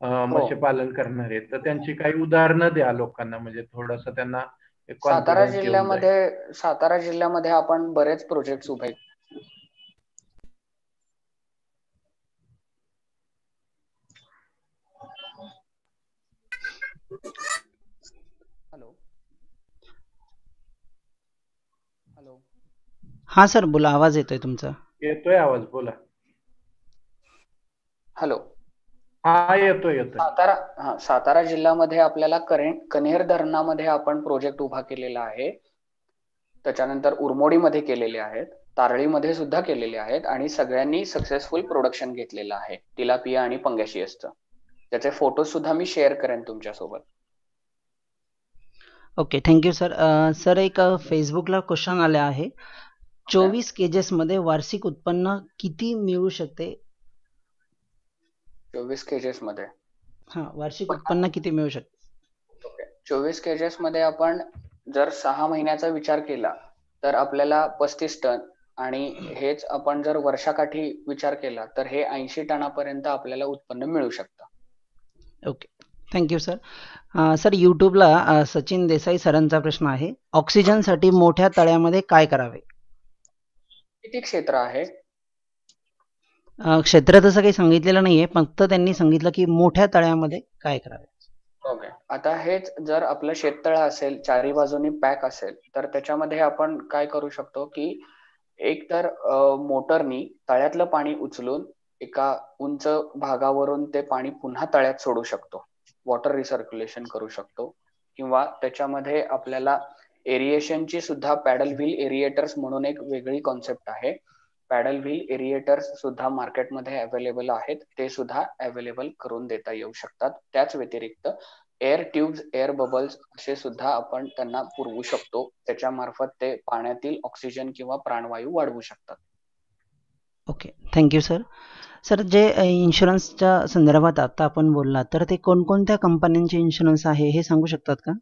Speaker 1: मत्स्यपालन करणारे, तर त्यांची काही उदाहरणं द्या लोकांना, म्हणजे थोडस त्यांना
Speaker 2: सातारा जिल्ह्यामध्ये आपण बरेच प्रोजेक्ट उभे. Hello hello.
Speaker 4: हा सर बोला, आवाज येतोय तुमचा.
Speaker 1: येतोय आवाज, बोला.
Speaker 2: हॅलो.
Speaker 1: हा येतोय.
Speaker 2: सातारा जिल्ह्यामध्ये आपल्याला कन्हेर धरणामध्ये आपण प्रोजेक्ट उभा केलेला आहे. त्याच्यानंतर उरमोडीमध्ये केलेले आहेत, तारळीमध्ये सुद्धा केलेले आहेत आणि सगळ्यांनी सक्सेसफुल प्रोडक्शन घेतलेलं आहे तिलापिया आणि पंगॅशियसचं. त्याचे फोटो सुद्धा मी शेअर करेन तुमच्यासोबत.
Speaker 4: Okay, thank you sir. सर एक फेसबुकला क्वेश्चन आले आहे, 24 केजेस मध्ये वार्षिक उत्पन्न किती मिळू शकते?
Speaker 2: 24 केजेस मध्ये
Speaker 4: वार्षिक उत्पन्न किती मिळू शकते?
Speaker 2: ओके, 24 केजेस मध्ये आपण जर 6 महिन्याचा विचार केला तर आपल्याला 35 टन, आणि हेच आपण जर वर्षाकाठी विचार केला तर हे 80 टनापर्यंत आपल्याला उत्पन्न मिळू शकतं.
Speaker 4: Okay, thank you sir. सर युट्यूबला सचिन देसाई सरांचा प्रश्न आहे, ऑक्सिजनसाठी मोठ्या तळ्यामध्ये काय करावे?
Speaker 2: किती क्षेत्र आहे?
Speaker 4: क्षेत्र तसं काही सांगितलेलं नाहीये, फक्त त्यांनी सांगितलं की मोठ्या तळ्यामध्ये काय करावे.
Speaker 2: ओके, आता हेच जर आपलं शेततळ असेल, चारी बाजूनी पॅक असेल, तर त्याच्यामध्ये आपण काय करू शकतो की एक तर मोटरनी तळ्यातलं पाणी उचलून एका उंच भागावरून ते पाणी पुन्हा तळ्यात सोडू शकतो, वॉटर रिसर्क्युलेशन करू शकतो. किंवा त्याच्यामध्ये आपल्याला एरिएशनची सुद्धा पॅडल व्हील एरिएटर्स म्हणून एक वेगळी कॉन्सेप्ट आहे. पॅडल व्हील एरिएटर्स सुद्धा मार्केटमध्ये अवेलेबल आहेत, ते सुद्धा अवेलेबल करून देता येऊ शकतात. त्याच व्यतिरिक्त एअर ट्यूब्स, एअर बबल्स असे सुद्धा आपण त्यांना पुरवू शकतो, त्याच्या मार्फत ते पाण्यातील ऑक्सिजन किंवा प्राणवायू वाढवू शकतात.
Speaker 4: Okay, thank you sir. सर जे इन्शुरन्सच्या संदर्भात आता आपण बोलला, तर ते कोणकोणत्या कंपन्यांचे इन्शुरन्स आहे हे सांगू शकतात का?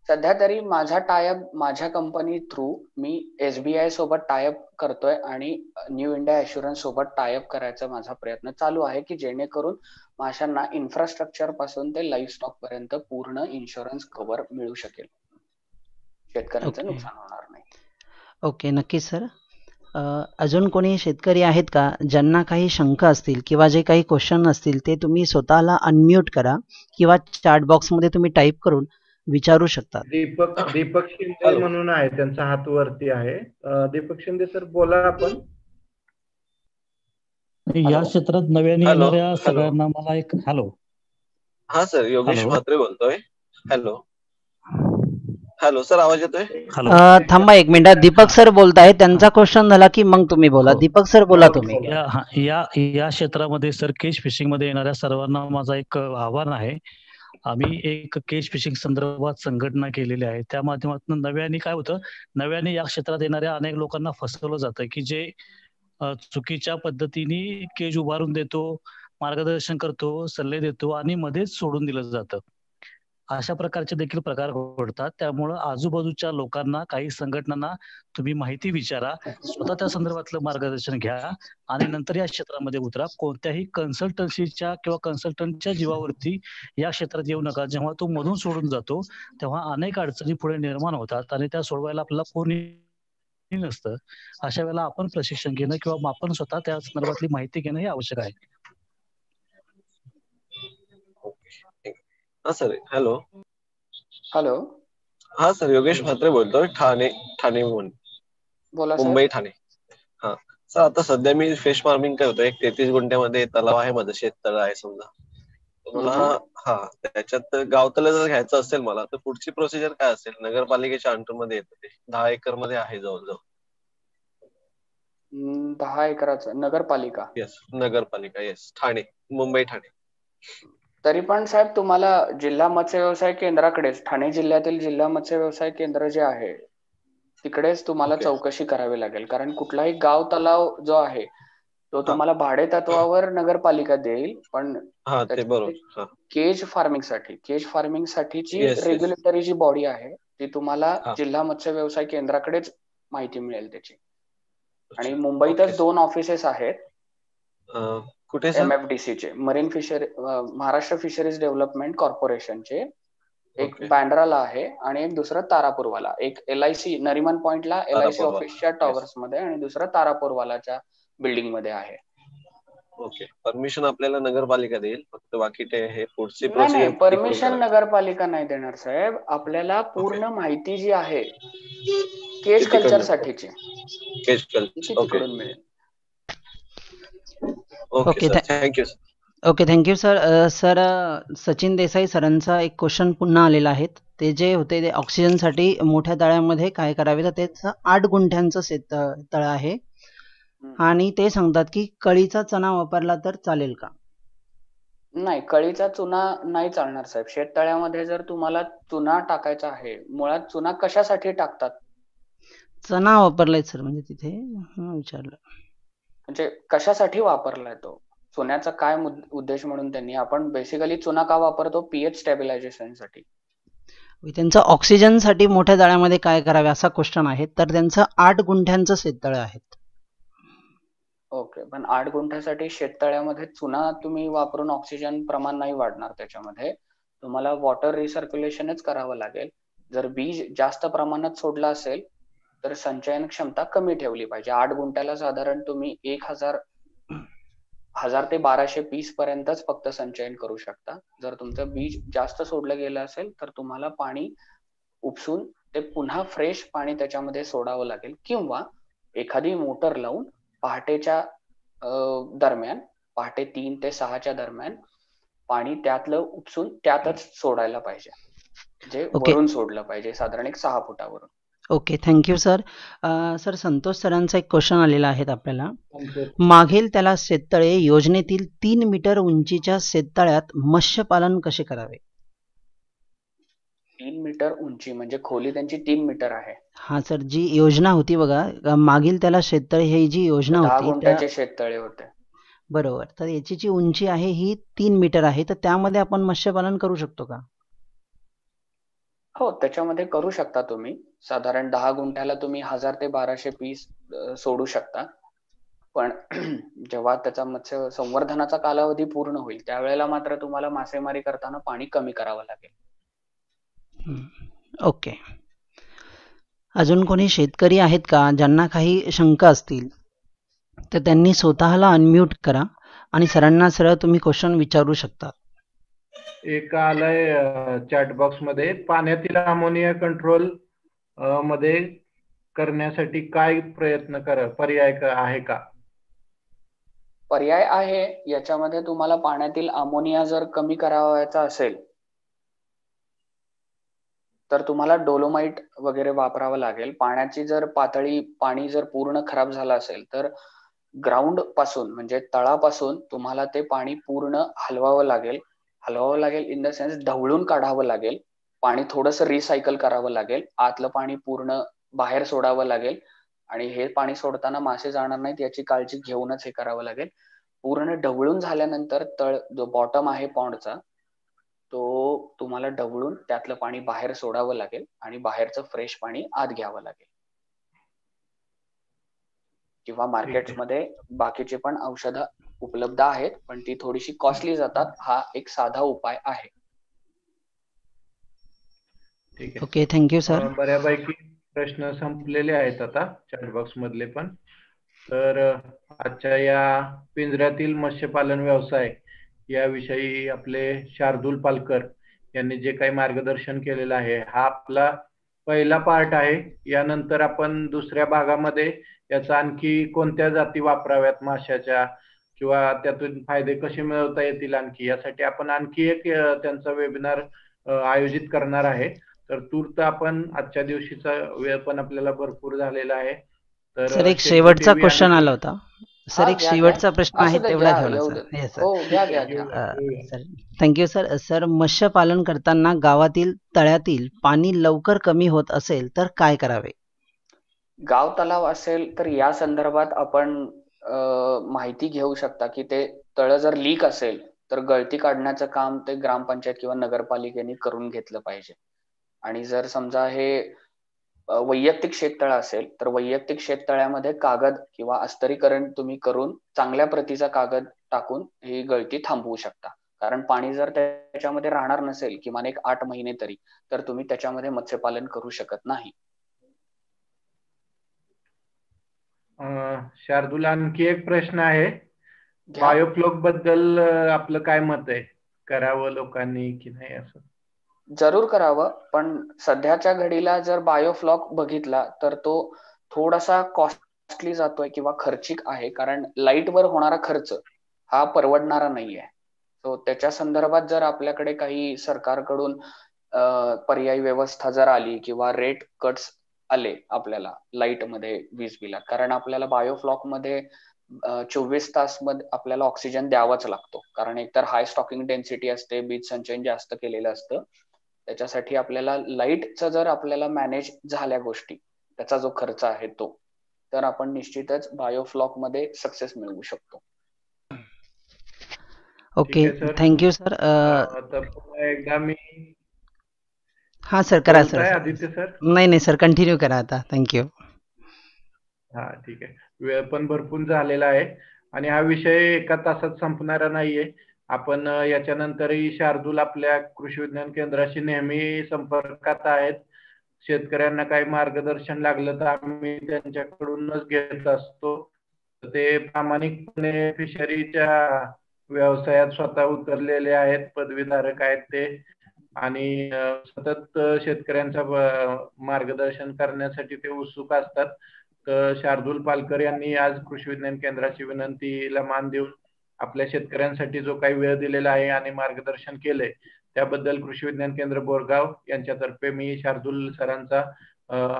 Speaker 2: सध्या तरी माझा टायअप माझ्या कंपनी थ्रू मी SBI सोबत टायअप करतोय आणि न्यू इंडिया ॲश्युरन्स सोबत टायअप करायचा माझा प्रयत्न चालू आहे की जेणेकरून माशांना इन्फ्रास्ट्रक्चर पासून ते लाईफ स्टॉक पर्यंत पूर्ण इन्शुरन्स कव्हर मिळू शकेल, शेतकऱ्यांचं नुकसान होणार नाही.
Speaker 4: ओके, नक्कीच सर. अजून कोणी शेतकरी आहेत का ज्यांना काही शंका असतील किंवा जे काही क्वेश्चन असतील ते तुम्ही स्वतःला अनम्यूट करा किंवा चॅट बॉक्समध्ये तुम्ही टाईप करून विचारू शकता.
Speaker 1: दीपक शिंदे म्हणून आहे, त्यांचा हात वरती आहे. दीपक शिंदे सर बोला. आपण
Speaker 11: या क्षेत्रात नव्याने येणाऱ्या सगळ्यांना मला एक हॅलो.
Speaker 12: हा सर, योगेश म्हात्रे बोलतोय. हॅलो. हॅलो सर, आवाज येतोय?
Speaker 4: थांबा एक मिनिट, दीपक सर बोलताय, त्यांचा क्वेश्चन झाला की मग तुम्ही बोला. दीपक सर बोला तुम्ही.
Speaker 11: या क्षेत्रामध्ये सर केज फिशिंग मध्ये येणाऱ्या सर्वांना माझा एक आव्हान आहे. आम्ही एक केज फिशिंग संदर्भात संघटना केलेली आहे. त्या माध्यमातून नव्याने काय होतं, नव्याने या क्षेत्रात येणाऱ्या अनेक लोकांना फसवलं जातं की जे चुकीच्या पद्धतीने केज उभारून देतो, मार्गदर्शन करतो, सल्ले देतो आणि मध्येच सोडून दिलं जातं. अशा प्रकारचे देखील प्रकार घडतात. त्यामुळं आजूबाजूच्या लोकांना, काही संघटनांना तुम्ही माहिती विचारा, स्वतः त्या संदर्भातलं मार्गदर्शन घ्या आणि नंतर या क्षेत्रामध्ये उतरा. कोणत्याही कन्सल्टन्सीच्या किंवा कन्सल्टंटच्या जीवावरती या क्षेत्रात येऊ नका. जेव्हा तो मधून सोडून जातो तेव्हा अनेक अडचणी पुढे निर्माण होतात आणि त्या सोडवायला आपल्याला कोणी नसतं. अशा वेळेला आपण प्रशिक्षण घेणं किंवा आपण स्वतः त्या संदर्भातली माहिती घेणं हे आवश्यक आहे.
Speaker 12: हा सर. हॅलो.
Speaker 2: हॅलो.
Speaker 12: हा सर, योगेश म्हात्रे बोलतोय, ठाणे
Speaker 2: बोला
Speaker 12: मुंबई ठाणे. हा सर, आता सध्या मी फिश फार्मिंग करतोय. 33 गुंठ्यामध्ये तलाव आहे, माझं शेततळ आहे समजा. मला त्याच्यात गावतळ जर घ्यायचं असेल मला, तर पुढची प्रोसिजर काय असेल? नगरपालिकेच्या अंडरमध्ये येतं ते, 10 एकर मध्ये आहे जवळजवळ.
Speaker 2: 10 एकराचं नगरपालिका?
Speaker 12: येस, नगरपालिका. येस, ठाणे, मुंबई ठाणे.
Speaker 2: तरी पण साहेब तुम्हाला जिल्हा मत्स्य व्यवसाय केंद्राकडेच, ठाणे जिल्ह्यातील जिल्हा मत्स्य व्यवसाय केंद्र जे आहे तिकडेच तुम्हाला चौकशी करावी लागेल. कारण कुठलाही गाव तलाव जो आहे तो तुम्हाला भाडे तत्वावर नगरपालिका देईल, पण केज फार्मिंग साठीची रेग्युलेटरी जी बॉडी आहे ती तुम्हाला जिल्हा मत्स्य व्यवसाय केंद्राकडेच माहिती मिळेल त्याची. आणि मुंबईतच 2 ऑफिसेस आहेत
Speaker 12: कुठे?
Speaker 2: MFDC चे, marine fishery, Maharashtra fisheries development कॉर्पोरेशनचे. एक बँड्राला आहे आणि एक दुसरं तारापूरवाला. एक LIC नरिमन पॉइंटला LIC ऑफिसच्या टॉवर्स मध्ये आणि दुसरं तारापूरवालाच्या बिल्डिंग मध्ये आहे.
Speaker 12: ओके. परमिशन आपल्याला नगरपालिका देईल, फक्त बाकी ते हे पुढची
Speaker 2: नाही, परमिशन नगरपालिका नाही देणार साहेब. आपल्याला पूर्ण माहिती जी आहे केज कल्चर साठीची तिकडून मिळेल.
Speaker 4: Okay, thank you sir. Sir, Sachin Desai सरांचा एक क्वेश्चन पुन्हा आलेला आहे. ते जे होते ते ऑक्सिजनसाठी मोठ्या तळ्यामध्ये काय करावे, तर त्याचं 8 गुंठ्यांचं शेततळ आहे आणि ते सांगतात की कळीचा चणा वापरला तर चालेल का?
Speaker 2: नाही, कळीचा चुना नाही चालणार साहेब. शेततळ्यामध्ये जर तुम्हाला चुना टाकायचा आहे, मुळात चुना कशासाठी टाकतात?
Speaker 4: चणा वापरलाय सर, म्हणजे तिथे विचारलं.
Speaker 2: म्हणजे कशासाठी वापरलाय तो? चुन्याचा काय उद्देश म्हणून त्यांनी? आपण बेसिकली चुना का वापरतो? pH स्टॅबिलायझेशन साठी.
Speaker 4: त्यांचं ऑक्सिजन साठी मोठ्या तळ्यामध्ये काय करावे असा क्वेश्चन आहे. तर त्यांचं 8 गुंठ्यांचं शेततळ आहे.
Speaker 2: ओके, पण 8 गुंठ्यासाठी शेततळ्यामध्ये चुना तुम्ही वापरून ऑक्सिजन प्रमाण नाही वाढणार. त्याच्यामध्ये तुम्हाला वॉटर रिसर्क्युलेशनच करावं लागेल. जर बीज जास्त प्रमाणात सोडलं असेल तर संचयन क्षमता कमी ठेवली पाहिजे. 8 गुंठ्याला साधारण तुम्ही 1000 ते 1200 पीस पर्यंतच फक्त संचयन करू शकता. जर तुमचं बीज जास्त सोडलं गेलं असेल तर तुम्हाला पाणी उपसून ते पुन्हा फ्रेश पाणी त्याच्यामध्ये सोडावं लागेल, किंवा एखादी मोटर लावून पहाटेच्या दरम्यान, पहाटे 3 ते 6च्या दरम्यान पाणी त्यातलं उपसून त्यातच सोडायला पाहिजे. जे वरून सोडलं पाहिजे, साधारण 6 फुटावरून.
Speaker 4: Okay, thank you sir. Sir, Santosh सरांचा एक क्वेश्चन आलेला आहे आपल्याला. मागील त्याला शेततळे योजनेतील 3 मीटर उंचीच्या शेततळ्यात मत्स्यपालन कसे करावे?
Speaker 2: 3 मीटर उंची म्हणजे खोली त्यांची 3 मीटर आहे.
Speaker 4: हा सर, जी योजना होती बघा, मागील त्याला शेततळे ही जी योजना होती
Speaker 2: 10 गुंठ्याचे शेततळे होते.
Speaker 4: बरोबर. तर याची जी उंची आहे ही 3 मीटर आहे, तर त्यामध्ये आपण मत्स्यपालन करू शकतो का?
Speaker 2: हो, त्याच्यामध्ये करू शकता तुम्ही. साधारण 10 गुंठ्याला तुम्ही 1000 ते 1200 पीस सोडू शकता. पण जेव्हा त्याचा मत्स्य संवर्धनाचा कालावधी पूर्ण होईल त्यावेळेला मात्र तुम्हाला मासेमारी करताना पाणी कमी करावं लागेल.
Speaker 4: ओके. अजून कोणी शेतकरी आहेत का ज्यांना काही शंका असतील तर त्यांनी स्वतःला अनम्यूट करा आणि सरांना सरळ तुम्ही क्वेश्चन विचारू शकता.
Speaker 1: एक आलंय चॅट बॉक्स मध्ये, पाण्यातील अमोनिया कंट्रोल मध्ये करण्यासाठी काय प्रयत्न पर्याय आहे का?
Speaker 2: पर्याय आहे. याच्यामध्ये तुम्हाला पाण्यातील अमोनिया जर कमी करावायचा असेल तर तुम्हाला डोलोमाइट वगैरे वापरावं लागेल. पाण्याची जर पाणी जर पूर्ण खराब झालं असेल तर ग्राउंड पासून म्हणजे तळापासून तुम्हाला ते पाणी पूर्ण हलवावं लागेल इन द सेन्स ढवळून काढावं लागेल. पाणी थोडंसं रिसायकल करावं लागेल. आतलं पाणी पूर्ण बाहेर सोडावं लागेल आणि हे पाणी सोडताना मासे जाणार नाहीत याची काळजी घेऊनच हे करावं लागेल. पूर्ण ढवळून झाल्यानंतर जो बॉटम आहे पॉन्डचा तो तुम्हाला ढवळून त्यातलं पाणी बाहेर सोडावं लागेल आणि बाहेरचं फ्रेश पाणी आत घ्यावं लागेल. किंवा मार्केट्समध्ये बाकीचे पण औषधं उपलब्ध आहेत पण ती थोडीशी कॉस्टली जातात. हा एक साधा उपाय आहे.
Speaker 1: ठीक
Speaker 4: ओके, थँक्यू सर.
Speaker 1: बऱ्यापैकी प्रश्न संपलेले आहेत आता चॅटबॉक्स मधले पण. तर आजच्या या पिंजऱ्यातील मत्स्यपालन व्यवसाय याविषयी आपले शार्दूल पालकर यांनी जे काही मार्गदर्शन केलेलं आहे हा आपला पहिला पार्ट आहे. यानंतर आपण दुसऱ्या भागामध्ये याचा आणखी कोणत्या जाती वापराव्यात माशाच्या किंवा त्यातून फायदे कसे मिळवता येतील आणखी यासाठी आपण आणखी एक त्यांचा वेबिनार आयोजित करणार आहे. तर तूर्त आपण आजच्या दिवशीचा वेळ पण आपल्याला भरपूर झालेला आहे. तर
Speaker 4: सर एक शेवटचा क्वेश्चन आला होता. सर एक शेवटचा प्रश्न आहे तेवढा ठेवला सर. Thank you sir. सर मत्स्यपालन करताना गावातील तळ्यातील पाणी लवकर कमी होत असेल तर काय करावे?
Speaker 2: गाव तलाव असेल तर या संदर्भात आपण माहिती घेऊ शकता की ते तळ जर लीक असेल तर गळती काढण्याचं काम ते ग्रामपंचायत किंवा नगरपालिकेने करून घेतलं पाहिजे. आणि जर समजा हे वैयक्तिक शेततळ असेल तर वैयक्तिक शेततळ्यामध्ये कागद किंवा अस्तरीकरण तुम्ही करून चांगल्या प्रतीचा कागद टाकून ही गळती थांबवू शकता. कारण पाणी जर त्याच्यामध्ये राहणार नसेल किमान एक 8 महिने तरी तर तुम्ही त्याच्यामध्ये मत्स्यपालन करू शकत नाही.
Speaker 1: शार्दूल आणखी एक प्रश्न आहे. बायोफ्लॉक बद्दल आपलं काय मत आहे? करावं लोकांनी की नाही असं?
Speaker 2: जरूर करावं पण सध्याच्या घडीला जर बायोफ्लॉक बघितला तर तो थोडासा कॉस्टली जातोय किंवा खर्चिक आहे. कारण लाईटवर होणारा खर्च हा परवडणारा नाहीये. तो त्याच्या संदर्भात जर आपल्याकडे काही सरकारकडून पर्यायी व्यवस्था जर आली किंवा रेट कट्स आले आपल्याला लाईट मध्ये वीज बिलात. कारण आपल्याला बायोफ्लॉक मध्ये 24 तास मध्ये आपल्याला ऑक्सिजन द्यावाच लागतो. कारण एकतर हाय स्टॉकिंग डेन्सिटी असते, बीज संचयन जास्त केलेलं असतं. त्याच्यासाठी आपल्याला लाईटचं जर आपल्याला मॅनेज झाल्या गोष्टी त्याचा जो खर्च आहे तो तर आपण निश्चितच बायोफ्लॉक मध्ये सक्सेस मिळवू शकतो.
Speaker 4: Okay, thank you sir.
Speaker 1: एकदा मी
Speaker 4: हा सर करा सर.
Speaker 1: आदित्य सर
Speaker 4: नाही सर कंटिन्यू करा आता. थँक्यू.
Speaker 1: हा ठीक आहे. वेळ पण भरपूर झालेला आहे आणि हा विषय एका तासात संपणारा नाहीये. आपण याच्यानंतरही शार्दूल आपल्या कृषी विज्ञान केंद्राशी नेहमी संपर्कात आहेत. शेतकऱ्यांना काही मार्गदर्शन लागलं तर आम्ही त्यांच्याकडूनच घेत असतो. ते प्रामाणिकपणे फिशरीच्या व्यवसायात स्वतः उतरलेले आहेत, पदवीधारक आहेत ते आणि सतत शेतकऱ्यांचा मार्गदर्शन करण्यासाठी ते उत्सुक असतात. तर शार्दूल पालकर यांनी आज कृषी विज्ञान केंद्राची विनंतीला मान देऊन आपल्या शेतकऱ्यांसाठी जो काही वेळ दिलेला आहे आणि मार्गदर्शन केलंय त्याबद्दल कृषी विज्ञान केंद्र बोरगाव यांच्यातर्फे मी शार्दूल सरांचा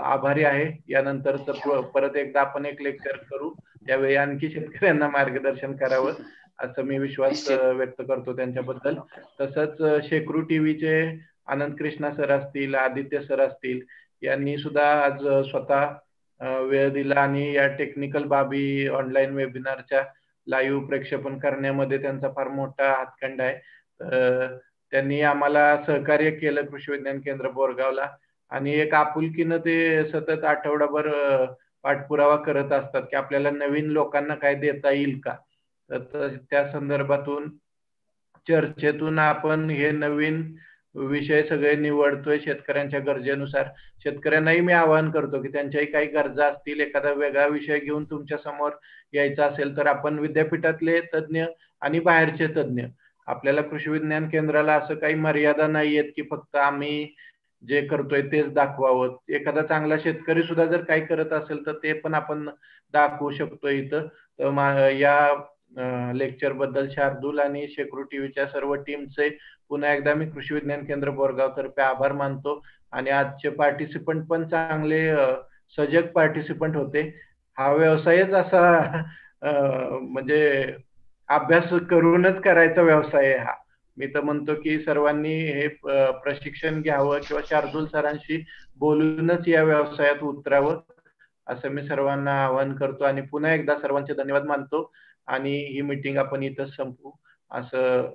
Speaker 1: आभारी आहे. यानंतर परत एकदा आपण एक लेक्चर करू त्यावेळी आणखी शेतकऱ्यांना मार्गदर्शन करावं असं मी विश्वास व्यक्त करतो त्यांच्याबद्दल. तसंच शेकरू टीव्हीचे आनंद कृष्णा सर असतील, आदित्य सर असतील यांनी सुद्धा आज स्वतः वेळ दिला आणि या टेक्निकल बाबी ऑनलाईन वेबिनारच्या लाईव्ह प्रक्षेपण करण्यामध्ये त्यांचा फार मोठा हातखंडा आहे. त्यांनी आम्हाला सहकार्य केलं कृषी विज्ञान केंद्र बोरगावला आणि एक आपुलकीनं ते सतत आठवडाभर पाठपुरावा करत असतात की आपल्याला नवीन लोकांना काय देता येईल का. तर त्या संदर्भातून चर्चेतून आपण हे नवीन विषय सगळे निवडतोय शेतकऱ्यांच्या गरजेनुसार. शेतकऱ्यांनाही मी आवाहन करतो की त्यांच्याही काही गरजा असतील, एखादा वेगळा विषय घेऊन तुमच्या समोर यायचा असेल तर आपण विद्यापीठातले तज्ज्ञ आणि बाहेरचे तज्ज्ञ आपल्याला कृषी विज्ञान केंद्राला असं काही मर्यादा नाहीयेत की फक्त आम्ही जे करतोय तेच दाखवावं. एखादा चांगला शेतकरी सुद्धा जर काही करत असेल तर ते पण आपण दाखवू शकतो इथं. तर या लेक्चर बद्दल शार्दूल आणि शेकरू टीव्हीच्या सर्व टीमचे पुन्हा एकदा मी कृषी विज्ञान केंद्र बोरगाव तर्फे आभार मानतो आणि आजचे पार्टिसिपंट पण चांगले सजग पार्टिसिपंट होते. हा व्यवसायच असा म्हणजे अभ्यास करूनच करायचा व्यवसाय आहे हा. मी तर म्हणतो की सर्वांनी हे प्रशिक्षण घ्यावं किंवा शार्दूल सरांशी बोलूनच या व्यवसायात उतरावं असं मी सर्वांना आवाहन करतो आणि पुन्हा एकदा सर्वांचे धन्यवाद मानतो आणि ही मीटिंग आपण इथंच संपवू असं